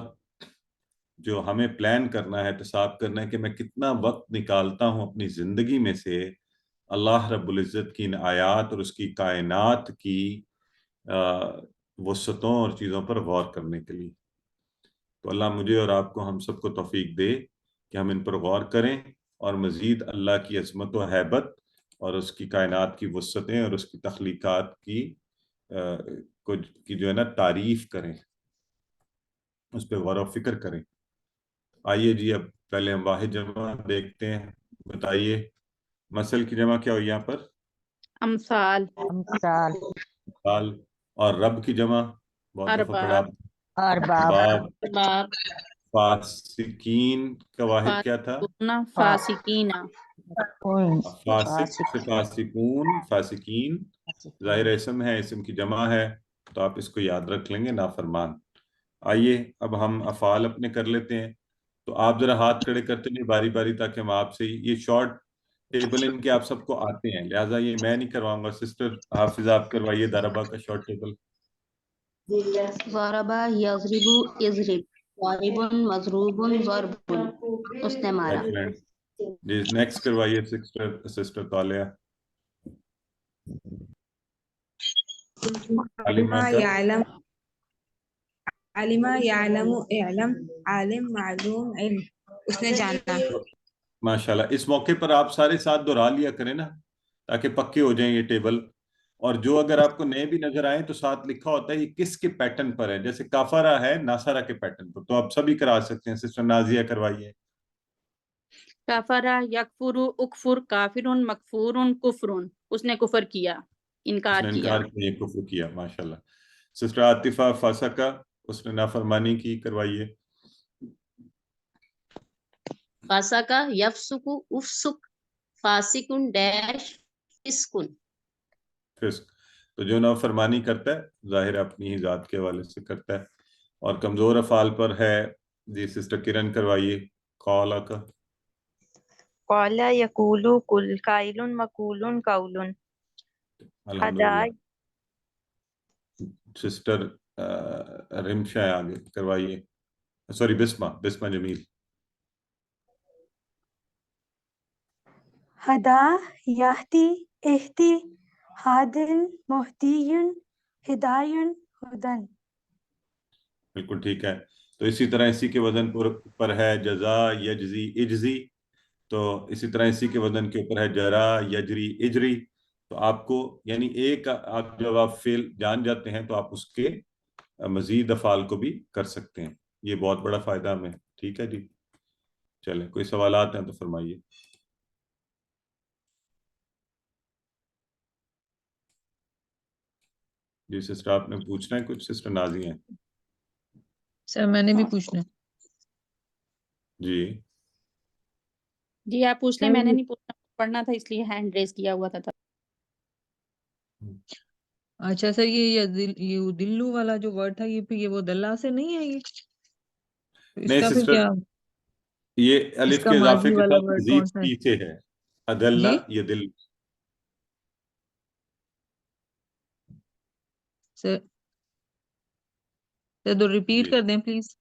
جو ہمیں پلان کرنا ہے، احتساب کرنا ہے کہ میں کتنا وقت نکالتا ہوں اپنی زندگی میں سے اللہ رب العزت کی ان آیات اور اس کی کائنات کی وسعتوں اور چیزوں پر غور کرنے کے لیے. تو اللہ مجھے اور آپ کو، ہم سب کو توفیق دے کہ ہم ان پر غور کریں اور مزید اللہ کی عظمت و ہیبت اور اس کی کائنات کی وسعتیں اور اس کی تخلیقات کی جو ہے نا تعریف کریں، اس پہ غور و فکر کریں. آئیے جی اب پہلے ہم واحد جمع دیکھتے ہیں. بتائیے مثل کی جمع کیا ہوئی یہاں پر؟ امثال. امثال. مثال. اور رب کی جمع بہت دفعہ پڑھا. ارباب. باب. فاسقین کا واحد کیا تھا؟ فاسقین. فاسق سے فاسقون، فاسقین ظاہر اسم ہے، اسم کی جمع ہے تو آپ اس کو یاد رکھ لیں گے، نافرمان. آئیے اب ہم افعال اپنے کر لیتے ہیں. تو آپ ذرا ہاتھ کھڑے کرتے ہیں باری باری تاکہ ہم آپ سے یہ شارٹ ٹیبل ان کے آپ سب کو آتے ہیں، لہٰذا یہ میں نہیں کرواؤں گا. سسٹر حافظ آپ کروائیے ضربہ کا شارٹ ٹیبل. ضرب یضرب اضرب، ضارب مضروب ضرب، اس نے مارا. ایکسلنٹ جی. نیکسٹ کروائیے سسٹر طالیہ. عالمہ کا يعلم، علم يعلم اعلم، عالم معلوم علم، اس نے جانا. ماشاءاللہ. اس موقع پر آپ سارے ساتھ دہرا لیا کریں نا تاکہ پکے ہو جائیں یہ ٹیبل. اور جو اگر آپ کو نئے بھی نظر آئیں تو ساتھ لکھا ہوتا ہے یہ کس کے پیٹرن پر ہے. جیسے کافرہ ہے ناصرہ کے پیٹرن پر، تو آپ سبھی کرا سکتے ہیں. سسٹر نازیہ کروائیے. کفرہ یکفر اکفر کافر مکفور کفر، اس نے کفر کیا، انکار اس نے کیا. انکار کیا، کفر کیا. ماشاءاللہ. سسٹر عاطفہ فاسقہ، اس نے نافرمانی کی، کروائیے. فاسقہ یفسق افسق فاسق ڈیش فسق. فسق. تو جو نافرمانی کرتا ہے ظاہر اپنی ہی ذات کے حوالے سے کرتا ہے. اور کمزور افعال پر ہے جی سسٹر کرن کروائیے. قولا کا. قال یقول قل، قائل مقول قول. الحمدللہ. سسٹر رمشا آگے کروائیے. سوری بسمہ جمیل. ہدا یہدی اہدی ہادن مہدیون ہدایون ہدن. بالکل ٹھیک ہے. تو اسی طرح اسی کے وزن پر ہے جزا یجزی اجزی. تو اسی طرح اسی کے وزن کے اوپر ہے جرا یجری اجری. تو آپ کو یعنی ایک آپ جب آپ فعل جان جاتے ہیں تو آپ اس کے مزید افعال کو بھی کر سکتے ہیں. یہ بہت بڑا فائدہ ہمیں. ٹھیک ہے جی. چلیں کوئی سوالات ہیں تو فرمائیے. جی سسٹر آپ نے پوچھنا ہے کچھ؟ سسٹر نازی ہیں. سر میں نے بھی پوچھنا. جی جی آپ پوچھ لیں، میں نے نہیں پوچھنا، پڑھنا تھا اس لیے ہینڈ ریز کیا ہوا تھا. اچھا سر یہ دلو والا جو ورڈ تھا یہ وہ دلہ سے نہیں ہے، یہ اس نہیں کا پھر سسٹر، کیا یہ اس الف کا کے اضافے ماضی کے والا ساتھ ورڈ کون مزید سا ہے؟ پیچھے ہے. ادلہ جی یہ دل. سر تو ریپیٹ جی کر دیں پلیز.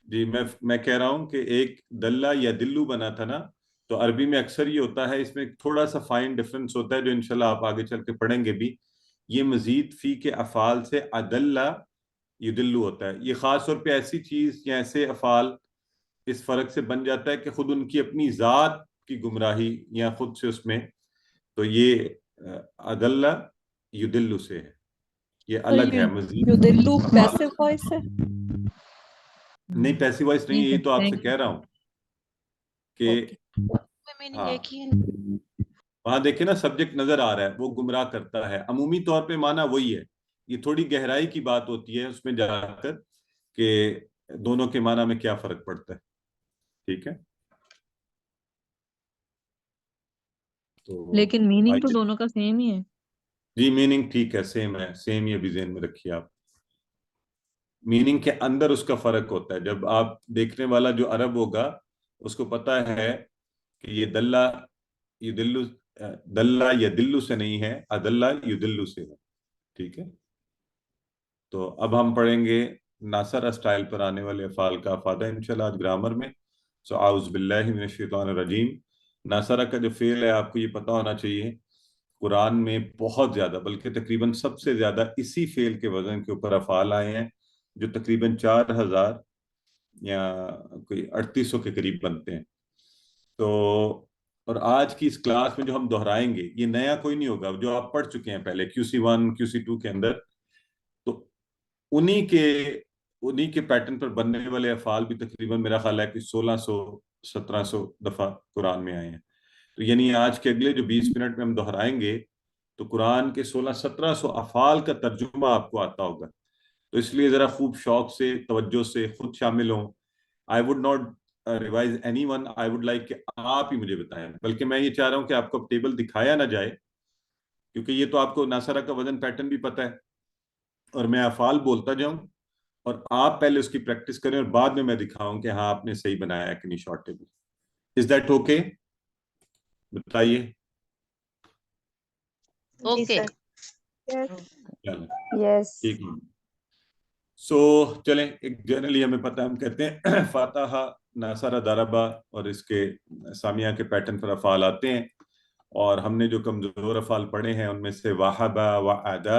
جی میں کہہ رہا ہوں کہ ایک دلہ یا دلو بنا تھا نا، تو عربی میں اکثر یہ ہوتا ہے، اس میں تھوڑا سا فائن ڈفرنس ہوتا ہے جو انشاءاللہ آپ آگے چل کے پڑھیں گے بھی. یہ مزید فی کے افعال سے ادلہ یدلو ہوتا ہے. یہ خاص طور پہ ایسی چیز یا ایسے افعال اس فرق سے بن جاتا ہے کہ خود ان کی اپنی ذات کی گمراہی یا خود سے اس میں، تو یہ ادلہ یدلو سے ہے، یہ تو الگ ہے. مزید یدلو افعال پیسو وائس ہے؟ نہیں پیسیو وائس نہیں ہے، یہ تو آپ سے کہہ رہا ہوں کہ ہاں وہاں دیکھیں نا سبجیکٹ نظر آ رہا ہے، وہ گمراہ کرتا ہے. عمومی طور پہ معنی وہی ہے. یہ تھوڑی گہرائی کی بات ہوتی ہے اس میں جا کر کہ دونوں کے معنی میں کیا فرق پڑتا ہے. ٹھیک ہے، تو لیکن میننگ تو آئیے. دونوں کا سیم ہی ہے. جی میننگ ٹھیک ہے، سیم ہے، سیم ہی ابھی ذہن میں رکھیے آپ. میننگ کے اندر اس کا فرق ہوتا ہے. جب آپ دیکھنے والا جو عرب ہوگا اس کو پتا ہے کہ یہ دلہ یدلو، دلہ یا دلو سے نہیں ہے، ادلہ یدلو سے ہے. ٹھیک ہے، تو اب ہم پڑھیں گے ناصرہ سٹائل پر آنے والے افعال کا افادہ انشاءاللہ آج گرامر میں. سو اعوذ باللہ من الشیطان الرجیم. ناصرہ کا جو فعل ہے آپ کو یہ پتہ ہونا چاہیے، قرآن میں بہت زیادہ بلکہ تقریباً سب سے زیادہ اسی فعل کے وزن کے اوپر افعال آئے ہیں جو تقریباً 4000 یا کوئی 3800 کے قریب بنتے ہیں. تو اور آج کی اس کلاس میں جو ہم دہرائیں گے یہ نیا کوئی نہیں ہوگا، جو آپ پڑھ چکے ہیں پہلے QC1 QC2 کے اندر. تو انہی کے پیٹرن پر بننے والے افعال بھی تقریباً میرا خیال ہے کہ 1600-1700 دفعہ قرآن میں آئے ہیں. تو یعنی آج کے اگلے جو 20 منٹ میں ہم دہرائیں گے تو قرآن کے 1600-1700 افعال کا ترجمہ آپ کو آتا ہوگا. تو اس لیے ذرا خوب شوق سے، توجہ سے خود شامل ہوں. I would not revise anyone. I would like کہ آپ ہی مجھے بتائیں. بلکہ میں یہ چاہ رہا ہوں کہ آپ کو ٹیبل دکھایا نہ جائے، کیونکہ یہ تو آپ کو ناصرہ کا وزن پیٹرن بھی پتہ ہے، اور میں افعال بولتا جاؤں اور آپ پہلے اس کی پریکٹس کریں اور بعد میں دکھاؤں کہ ہاں آپ نے صحیح بنایا ہے کہ نہیں short table. Is that okay؟ بتائیے. اوکے. یس. ٹھیک ہے. سو چلیں، ایک جنرلی ہمیں پتہ، ہم کہتے ہیں فاتحہ ناصرہ ضربہ اور اس کے سامیہ کے پیٹرن پر افعال آتے ہیں. اور ہم نے جو کمزور افعال پڑھے ہیں ان میں سے وہبا وعدا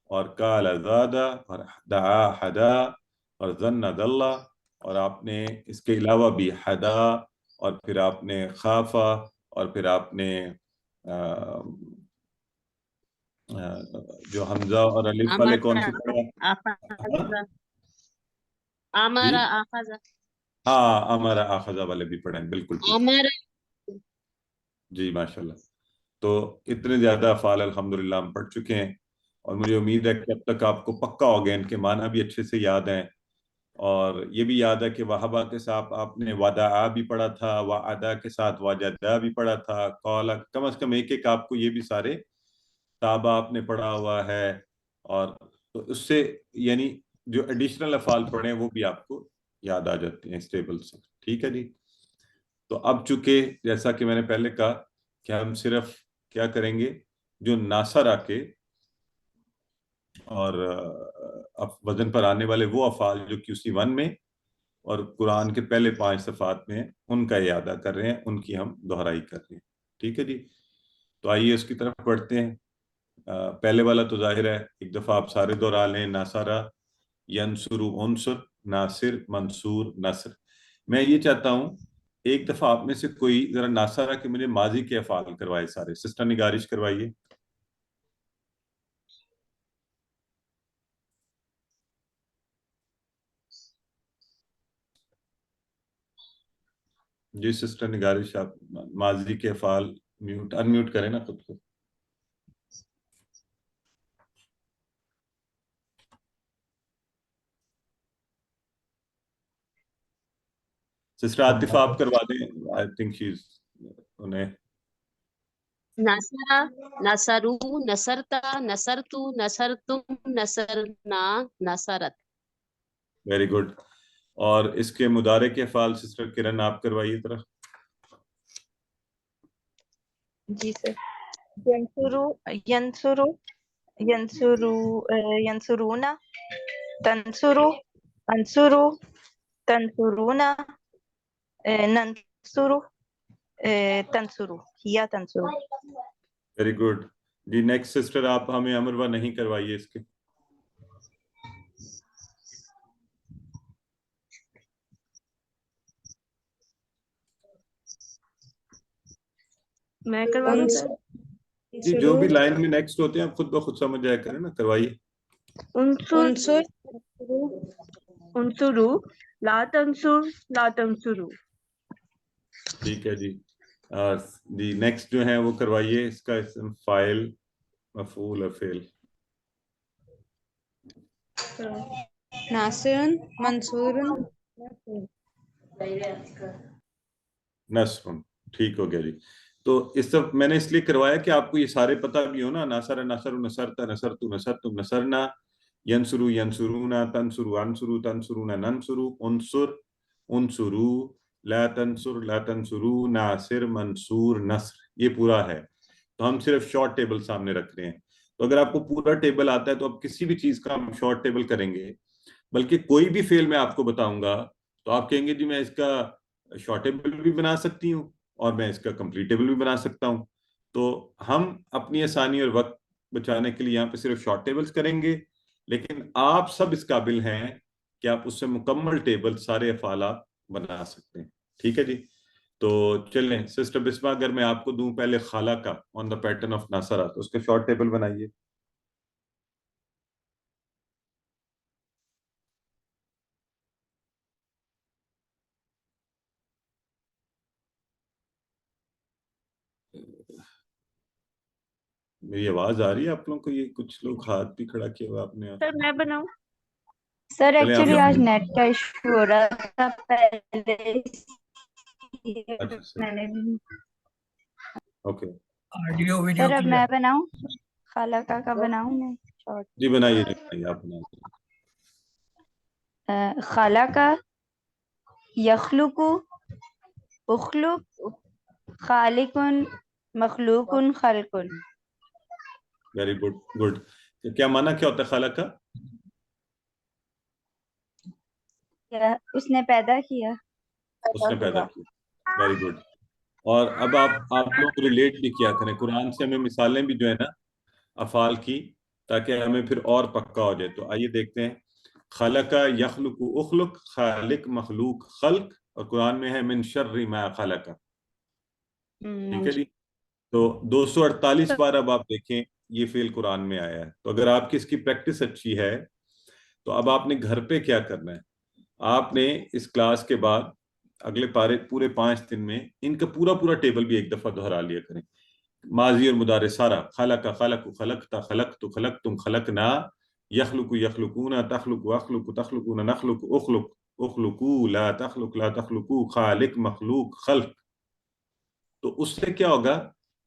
اور قال زادا اور دعا حدا اور ظن ضلہ، اور آپ نے اس کے علاوہ بھی حدا، اور پھر آپ نے خافا، اور پھر آپ نے جو حمزہ اور الف والے کون سے پڑھے؟ جی امارا آخذ. ہاں ہمارا آخذہ والے بھی پڑھیں، بالکل ٹھیک. امارا. جی ماشاءاللہ. تو اتنے زیادہ افعال الحمدللہ ہم پڑھ چکے ہیں، اور مجھے امید ہے کہ اب تک آپ کو پکا ہو گیا، ان کے معنی بھی اچھے سے یاد ہیں. اور یہ بھی یاد ہے کہ وہبا کے ساتھ آپ نے ودعا بھی پڑھا تھا، وعدا کے ساتھ وجدا بھی پڑھا تھا، قال، کم از کم ایک آپ کو یہ بھی سارے تابع آپ نے پڑھا ہوا ہے. اور تو اس سے یعنی جو ایڈیشنل افعال پڑھے وہ بھی آپ کو یاد آ جاتے ہیں اس ٹیبل سے. ٹھیک ہے جی. تو اب چونکہ جیسا کہ میں نے پہلے کہا کہ ہم صرف کیا کریں گے، جو ناصرہ کے اور وزن پر آنے والے وہ افعال جو QC1 میں اور قرآن کے پہلے 5 صفحات میں ہیں ان کا اعادہ کر رہے ہیں، ان کی ہم دہرائی کر رہے ہیں. ٹھیک ہے جی. تو آئیے اس کی طرف بڑھتے ہیں. پہلے والا تو ظاہر ہے، ایک دفعہ آپ سارے دہرا لیں. ناصرہ ینصر انصر، ناصر منصور نصر. میں یہ چاہتا ہوں ایک دفعہ آپ میں سے کوئی ذرا ناصرہ کے مجھے ماضی کے افعال کروائے سارے. سسٹر نگارش کروائیے. جی سسٹر نگارش آپ ماضی کے افعال ان میوٹ کریں نا خود کو. سسٹر عاطفہ آپ کروا دیں. آئی تھنک شیز انہیں. نصرہ، نصرو، نصرتا، نصرتو، نصرتم، نصرنا، نصرت. Very good. اور اس کے مضارع کے افعال سسٹر کرن آپ کروائیے ذرا. جی سر. ینصرو، ینصرو، ینصرو، ینصرونا، تنصرو، انصرو، تنصرونا، ننصرو، تنصرو یا تنصرو. Very good. جی نیکسٹ سسٹر آپ ہمیں امروا نہیں کروائیے اس کے. میں کروا دوں سر. جی جو بھی لائن میں نیکسٹ ہوتے ہیں آپ خود بخود سمجھ جایا کریں نا. کروائیے. انصر، انصرو، لا تنصر، لا تنصرو. ٹھیک ہے جی. جی نیکسٹ جو ہے وہ کروائیے اس کا اسم فاعل مفعول اور فعل. ناصرن، منصورن، نصر. ٹھیک ہو گیا جی. تو اس سب میں نے اس لیے کروایا کہ آپ کو یہ سارے پتہ بھی ہو نا. ناصر، نصر، نصرت، نصرتو، نصرتم، نصرنا، ینصرو، ینصرونا، تنصرو، انصرو، تنصرونا، ننصرو، انصر، انصرو، لا تنصر، لا تنصرو، ناصر، منصور، نصر. یہ پورا ہے. تو ہم صرف شارٹ ٹیبل سامنے رکھ رہے ہیں. تو اگر آپ کو پورا ٹیبل آتا ہے تو آپ کسی بھی چیز کا ہم شارٹ ٹیبل کریں گے. بلکہ کوئی بھی فعل میں آپ کو بتاؤں گا تو آپ کہیں گے جی میں اس کا شارٹ ٹیبل بھی بنا سکتی ہوں اور میں اس کا کمپلیٹ ٹیبل بھی بنا سکتا ہوں. تو ہم اپنی آسانی اور وقت بچانے کے لیے یہاں پہ صرف شارٹ ٹیبلز کریں گے. لیکن آپ سب اس قابل ہیں کہ آپ اس سے مکمل ٹیبل سارے افعالات بنا سکتے ہیں. ٹھیک ہے جی. تو چلیں سسٹر بسمہ اگر میں آپ کو دوں پہلے خالہ کا آن دا پیٹرن آف ناصرہ تو اس کا شارٹ ٹیبل بنائیے. میری آواز آ رہی ہے آپ لوگوں کو؟ یہ کچھ لوگ ہاتھ بھی کھڑا کیا ہوا آپ نے. سر میں بناؤں؟ سر چلیں آپ ایکچولی آج بنائیے. نیٹ کا ایشو ہو رہا تھا پہلے. اچھا سر. میں نے اوکے سر اب میں بناؤں؟ خالہ کا بناؤں میں شارٹ؟ جی بنائیے جی بنائیے آپ بنائیے. خالہ کا یخلق، اخلق، خالق، مخلوق، خلق. Very good. گڈ. کیا معنی کیا ہوتا ہے خالہ کا؟ اس نے پیدا کیا. اس نے پیدا کیا. Very good. اور اب آپ لوگ ریلیٹ بھی کیا کریں قرآن سے. ہمیں مثالیں بھی جو ہے نا افعال کی تاکہ ہمیں پھر اور پکا ہو جائے. تو آئیے دیکھتے ہیں. خلق یخلق اخلق، خالق مخلوق خلق، اور قرآن میں ہے من شر ما خلق. ٹھیک ہے جی. تو 248 بار اب آپ دیکھیں یہ فعل قرآن میں آیا ہے. تو اگر آپ کی اس کی پریکٹس اچھی ہے تو اب آپ نے گھر پہ کیا کرنا ہے. آپ نے اس کلاس کے بعد اگلے پورے 5 دن میں ان کا پورا ٹیبل بھی ایک دفعہ دہرا لیا کریں. ماضی اور مضارع سارا. خلق خلق خلقتا خلقت خلقتم خلقنا، یخلق یخلقون، تخلق اخلق تخلقون، نخلق اخلق اخلقو، لا تخلق لا تخلقو، خالق مخلوق خلق. تو اس سے کیا ہوگا،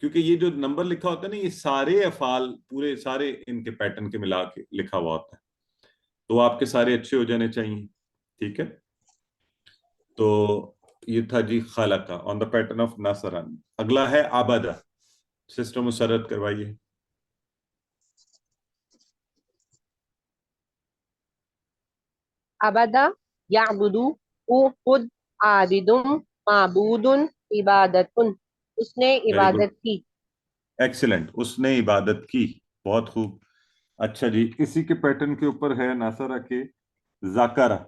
کیونکہ یہ جو نمبر لکھا ہوتا ہے نا یہ سارے افعال پورے سارے ان کے پیٹرن کے ملا کے لکھا ہوا ہوتا ہے. تو آپ کے سارے اچھے ہو جانے چاہیے. ٹھیک ہے. تو یہ تھا جی خالق کا آن دا پیٹرن آف ناصرہ. اگلا ہے عبادہ. سسٹر مسرت کروائیے. عبدہ یعبدو، او خود، عابد، معبود، عبادت. اس نے عبادت کی. ایکسیلنٹ. اس نے عبادت کی. بہت خوب. اچھا جی. اسی کے پیٹرن کے اوپر ہے ناصرہ کے ذاکرہ.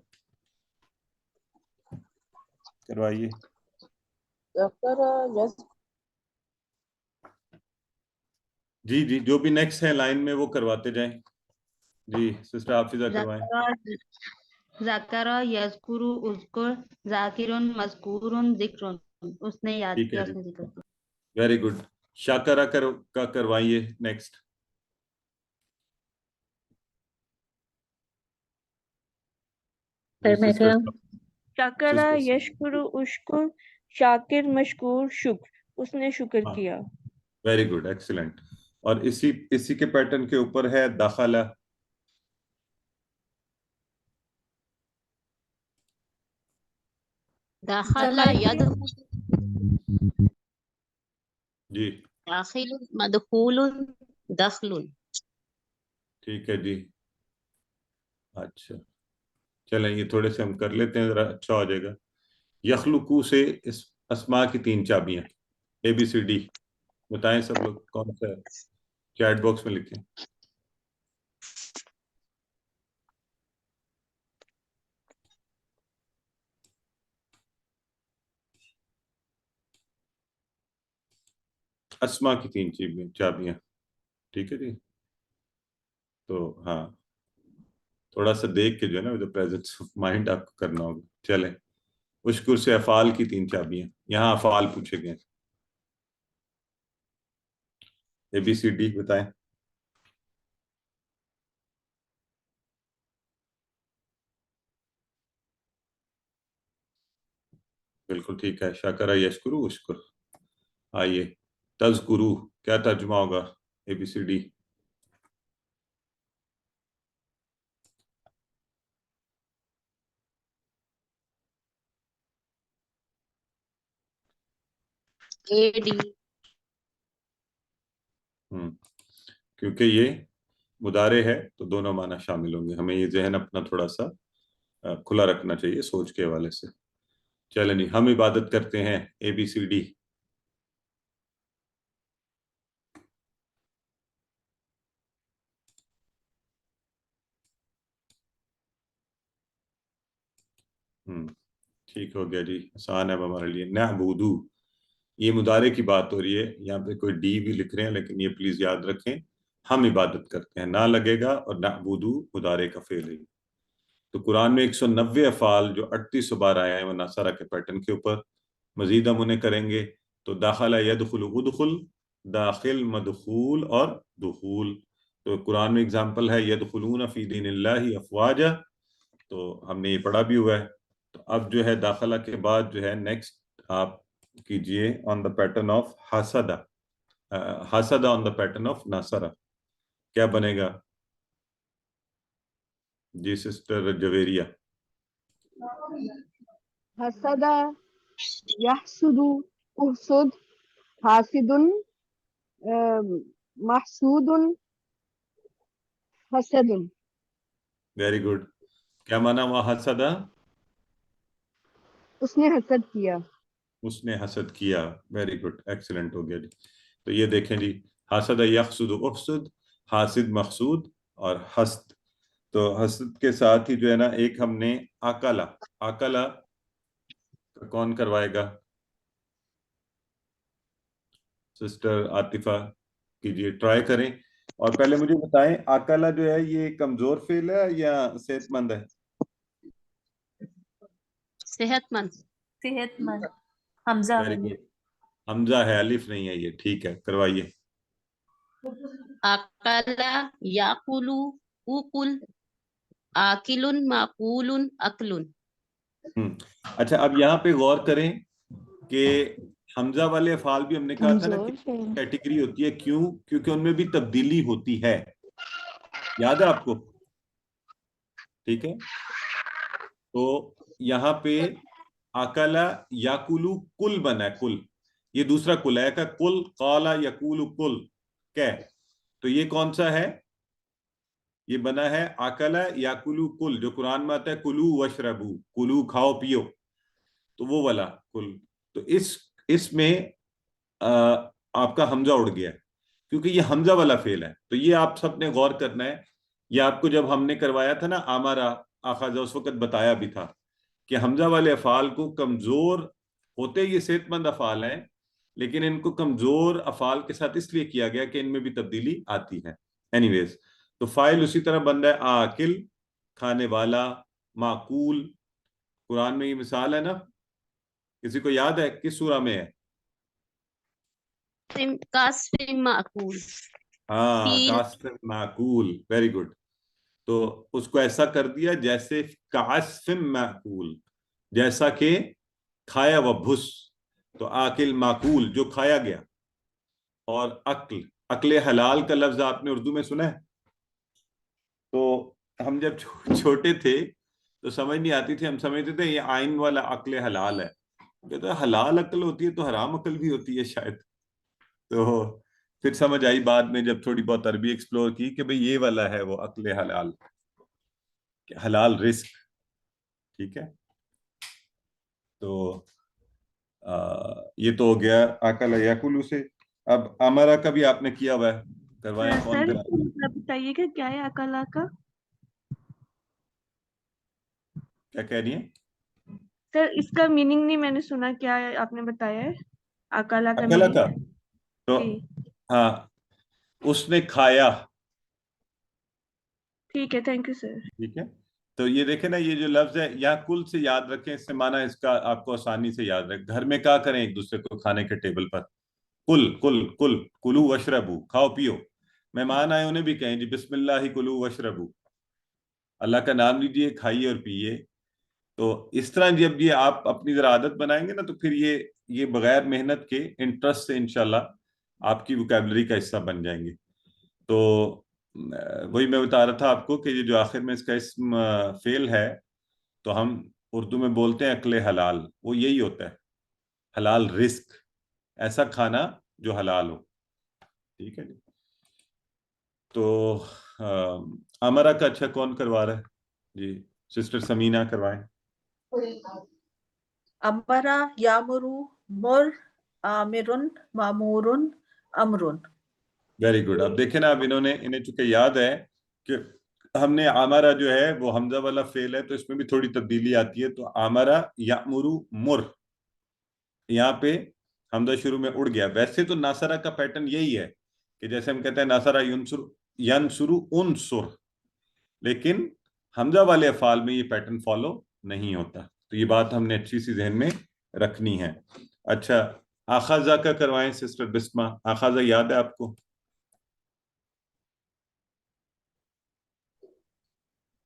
کروائیے. ذکر یس جی جی جو بھی نیکسٹ ہے لائن میں وہ کرواتے جائیں. جی سسٹر حافظہ کروائیں. ذکر یذکر اذکر ذاکر مذکور ذکر. اس نے یاد ٹھیک کیا، ہے اس جی، نے ذکر کیا. Very good. شاکرہ کا کروائیے نیکسٹ. میں سسٹر شکرا یشکر اشکر شاکر مشکور شکر. اس نے شکر کیا. Very good excellent. اور اسی کے پیٹرن کے اوپر ہے داخلہ. داخل يدخل جی داخل مدخول دخل. ٹھیک ہے جی. اچھا چلیں یہ تھوڑے سے ہم کر لیتے ہیں، ذرا اچھا ہو جائے گا. یخلقو سے اسماء کی 3 چابیاں ABCD بتائیں سب لوگ کون سا ہے، چیٹ باکس میں لکھیں. اسماء کی 3 چابیاں. ٹھیک ہے جی. تو ہاں تھوڑا سا دیکھ کے جو ہے نا ود پریزنس آف مائنڈ آپ کو کرنا ہوگا. چلیں اشکر سے افعال کی 3 چابیاں. یہاں افعال پوچھے گئے. ABCD بتائیں. بالکل ٹھیک ہے. شاکرہ یشکرو اشکر. آئیے تذکرو کیا ترجمہ ہوگا ABCD. AD کیونکہ یہ مضارع ہے تو دونوں معنی شامل ہوں گے. ہمیں یہ ذہن اپنا تھوڑا سا کھلا رکھنا چاہیے سوچ کے حوالے سے. چلیں جی ہم عبادت کرتے ہیں ABCD. ٹھیک ہو گیا جی، آسان ہے ہمارے لیے. نعبدو یہ مضارع کی بات ہو رہی ہے، یہاں پہ کوئی ڈی بھی لکھ رہے ہیں لیکن یہ پلیز یاد رکھیں ہم عبادت کرتے ہیں نہ لگے گا، اور نعبدو مضارع کا فعل ہے. تو قرآن میں 190 افعال جو 38 بار آئے ہیں وہ ناصرہ کے پیٹرن کے اوپر. مزید ہم انہیں کریں گے. تو داخلہ یدخل ادخل، داخل مدخول اور دخول. تو قرآن میں اگزامپل ہے یدخلون فی دین اللہ افواجا، تو ہم نے یہ پڑھا بھی ہوا ہے. تو اب جو ہے داخلہ کے بعد جو ہے نیکسٹ آپ کیجئے آن دا پیٹرن آف حسدہ. حسدہ آن دا پیٹرن آف ناصرہ. کیا بنے گا جی سسٹر جویریہ؟ حسد یحسد احسد حاسد محسود حسد. Very good. کیا مانا ہوا حسدہ؟ اس نے حسد کیا. اس نے حسد کیا. ویری گڈ ایکسیلنٹ ہو گیا جی. تو یہ دیکھیں جی حسد یحسد احسد، حاسد مقصود اور حسد. تو حسد کے ساتھ ہی جو ہے نا ایک ہم نے آکلا کون کروائے گا؟ سسٹر عاطفہ کیجئے، ٹرائی کریں. اور پہلے مجھے بتائیں آکلا جو ہے یہ کمزور فعل ہے یا صحت مند ہے؟ صحت مند. صحت مند. حمزہ ویری گڈ. حمزہ ہے، الف نہیں ہے یہ. ٹھیک ہے کروائیے. اکلا یاکلو اوکل آکل معقول اکل. اچھا اب یہاں پہ غور کریں کہ حمزہ والے افعال بھی ہم نے کہا تھا نا کیٹیگری ہوتی ہے. کیوں؟ کیونکہ ان میں بھی تبدیلی ہوتی ہے. یاد ہے آپ کو؟ ٹھیک ہے. تو یہاں پہ آکلا یاکلو کل بنا ہے. کل یہ دوسرا کل ہے کہ کل قالا یقول کل کہ، تو یہ کون سا ہے؟ یہ بنا ہے آکلا یاکلو کل، جو قرآن میں آتا ہے کلو وشربو، کلو کھاؤ پیو، تو وہ والا کل. تو اس میں آپ کا حمزہ اڑ گیا ہے کیونکہ یہ حمزہ والا فعل ہے. تو یہ آپ سب نے غور کرنا ہے. یہ آپ کو جب ہم نے کروایا تھا نا آمارا آخذ، اس وقت بتایا بھی تھا کہ حمزہ والے افعال کو کمزور ہوتے یہ صحت مند افعال ہیں لیکن ان کو کمزور افعال کے ساتھ اس لیے کیا گیا کہ ان میں بھی تبدیلی آتی ہے. اینی ویز تو فاعل اسی طرح بنتا ہے آکل کھانے والا, معقول قرآن میں یہ مثال ہے نا, کسی کو یاد ہے کس سورہ میں ہے؟ کاسف معقول. ہاں فیل. کاسف معقول, ویری گڈ. تو اس کو ایسا کر دیا جیسے کاسف معقول, جیسا کہ کھایا و بھس. تو آکل معقول جو کھایا گیا, اور عقل حلال کا لفظ آپ نے اردو میں سنا ہے؟ تو ہم جب چھوٹے تھے تو سمجھ نہیں آتی تھی, ہم سمجھتے تھے یہ آئین والا عقل حلال ہے. کہتے ہیں حلال عقل ہوتی ہے تو حرام عقل بھی ہوتی ہے شاید. تو پھر سمجھ آئی بعد میں جب تھوڑی بہت عربی ایکسپلور کی کہ بھئی یہ والا ہے وہ عقل حلال, حلال رزق. ٹھیک ہے, تو یہ تو ہو گیا آکل یاکلو سے. اب امرا کا بھی آپ نے کیا ہوا ہے, کروائیں کون سر کرا؟ بتائیے کہ کیا ہے اکلا کا؟ کیا کہہ رہی ہیں؟ سر اس کا میننگ نہیں میں نے سنا, کیا ہے آپ نے بتایا ہے اکلا کا اکلا کا میننگ؟ تو جی ہاں اس نے کھایا. ٹھیک ہے, تھینک یو سر. ٹھیک ہے, تو یہ دیکھیں نا یہ جو لفظ ہے یا کل سے یاد رکھیں, اس سے معنی اس کا آپ کو آسانی سے یاد رکھیں. گھر میں کیا کریں ایک دوسرے کو کھانے کے ٹیبل پر؟ کل کل کل کلو وشربو, کھاؤ پیو. مہمان آئے انہیں بھی کہیں جی بسم اللہ کلو وشربو, اللہ کا نام لیجیے, کھائیے اور پیئے. تو اس طرح جب یہ آپ اپنی ذرا عادت بنائیں گے نا تو پھر یہ بغیر محنت کے انٹرسٹ سے انشاءاللہ آپ کی ووکیبلری کا حصہ بن جائیں گے. تو وہی میں بتا رہا تھا آپ کو کہ یہ جو آخر میں اس کا اسم فعل ہے تو ہم اردو میں بولتے ہیں عقل حلال, وہ یہی ہوتا ہے حلال رزق, ایسا کھانا جو حلال ہو. ٹھیک ہے جی. تو امرا کا اچھا کون کروا رہا ہے؟ جی سسٹر سمینہ کروائیں. امرا یامرو مر آمرن مامورن امرن. Very good. اب دیکھیں نا, اب انہیں چونکہ یاد ہے کہ ہم نے آمرا جو ہے وہ حمزہ والا فعل ہے تو اس میں بھی تھوڑی تبدیلی آتی ہے. تو آمرا یامرو مر, یہاں پہ حمزہ شروع میں اڑ گیا. ویسے تو ناصرہ کا پیٹرن یہی ہے کہ جیسے ہم کہتے ہیں ناصرہ ینصر انصر, لیکن حمزہ والے افعال میں یہ پیٹرن فالو نہیں ہوتا. تو یہ بات ہم نے اچھی سی ذہن میں رکھنی ہے. اچھا آخذہ کا کروائیں سسٹر بسمہ. آخذہ یاد ہے آپ کو؟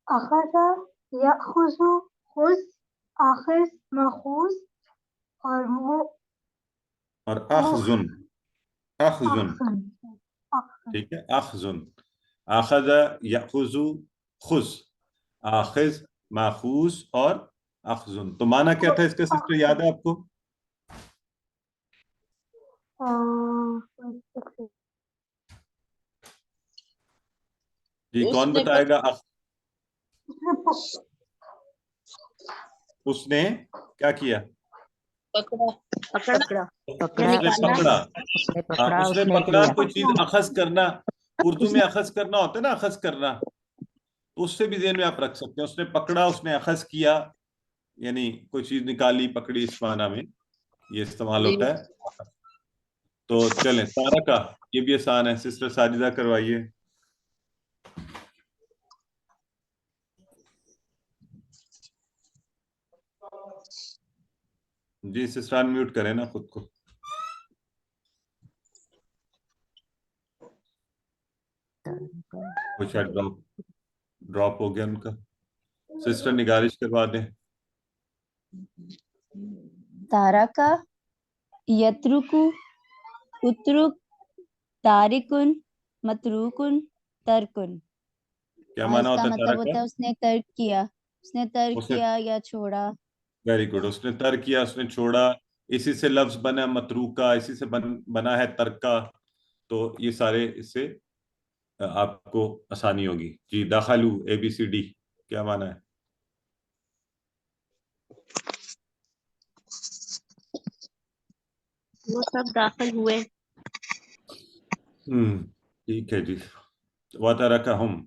أخذ يأخذ خذ آخذ مأخوذ اور اور اخذن, اخذن. أخذ ٹھیک ہے, اخذن. آخذ یأخذ خذ, آخذ ماخوذ اور اخذن. تو معنی کیا تھا اس کا سسٹر, یاد ہے آپ کو؟ جی کون بتائے گا؟ اس نے کیا کیا؟ پکڑا. اس نے پکڑا. ہاں اس نے پکڑا. کوئی چیز اخذ کرنا, اردو میں اخذ کرنا ہوتا ہے نا, اخذ کرنا, تو اس سے بھی ذہن میں آپ رکھ سکتے ہیں. اس نے پکڑا, اس نے اخذ کیا, یعنی کوئی چیز نکالی, پکڑی, اس معنی میں یہ استعمال ہوتا ہے. تو چلیں سارا کا یہ بھی آسان ہے, سسٹر ساجدہ کروائیے. جی سسٹر ان میوٹ کریں نا خود کو. وہ شاید ڈراپ ہو گیا ان کا. سسٹر نگارش کروا دیں. تارکا یترکو اترک تارکن متروکن ترکن. کیا معنی اس کا ہوتا ہے مطلب تارکا؟ ہوتا ہے اس نے ترک کیا, اس نے ترک کیا یا چھوڑا. Very good. اس نے ترک کیا, اس نے چھوڑا. اسی سے لفظ بنا متروکا, اسی سے بنا ہے ترکا. تو یہ سارے اس سے آپ کو آسانی ہوگی. جی داخلو ABCD کیا معنی ہے؟ وہ سب داخل ہوئے. ٹھیک ہے جی. وَتَرَكَهُمْ.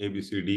ABCD।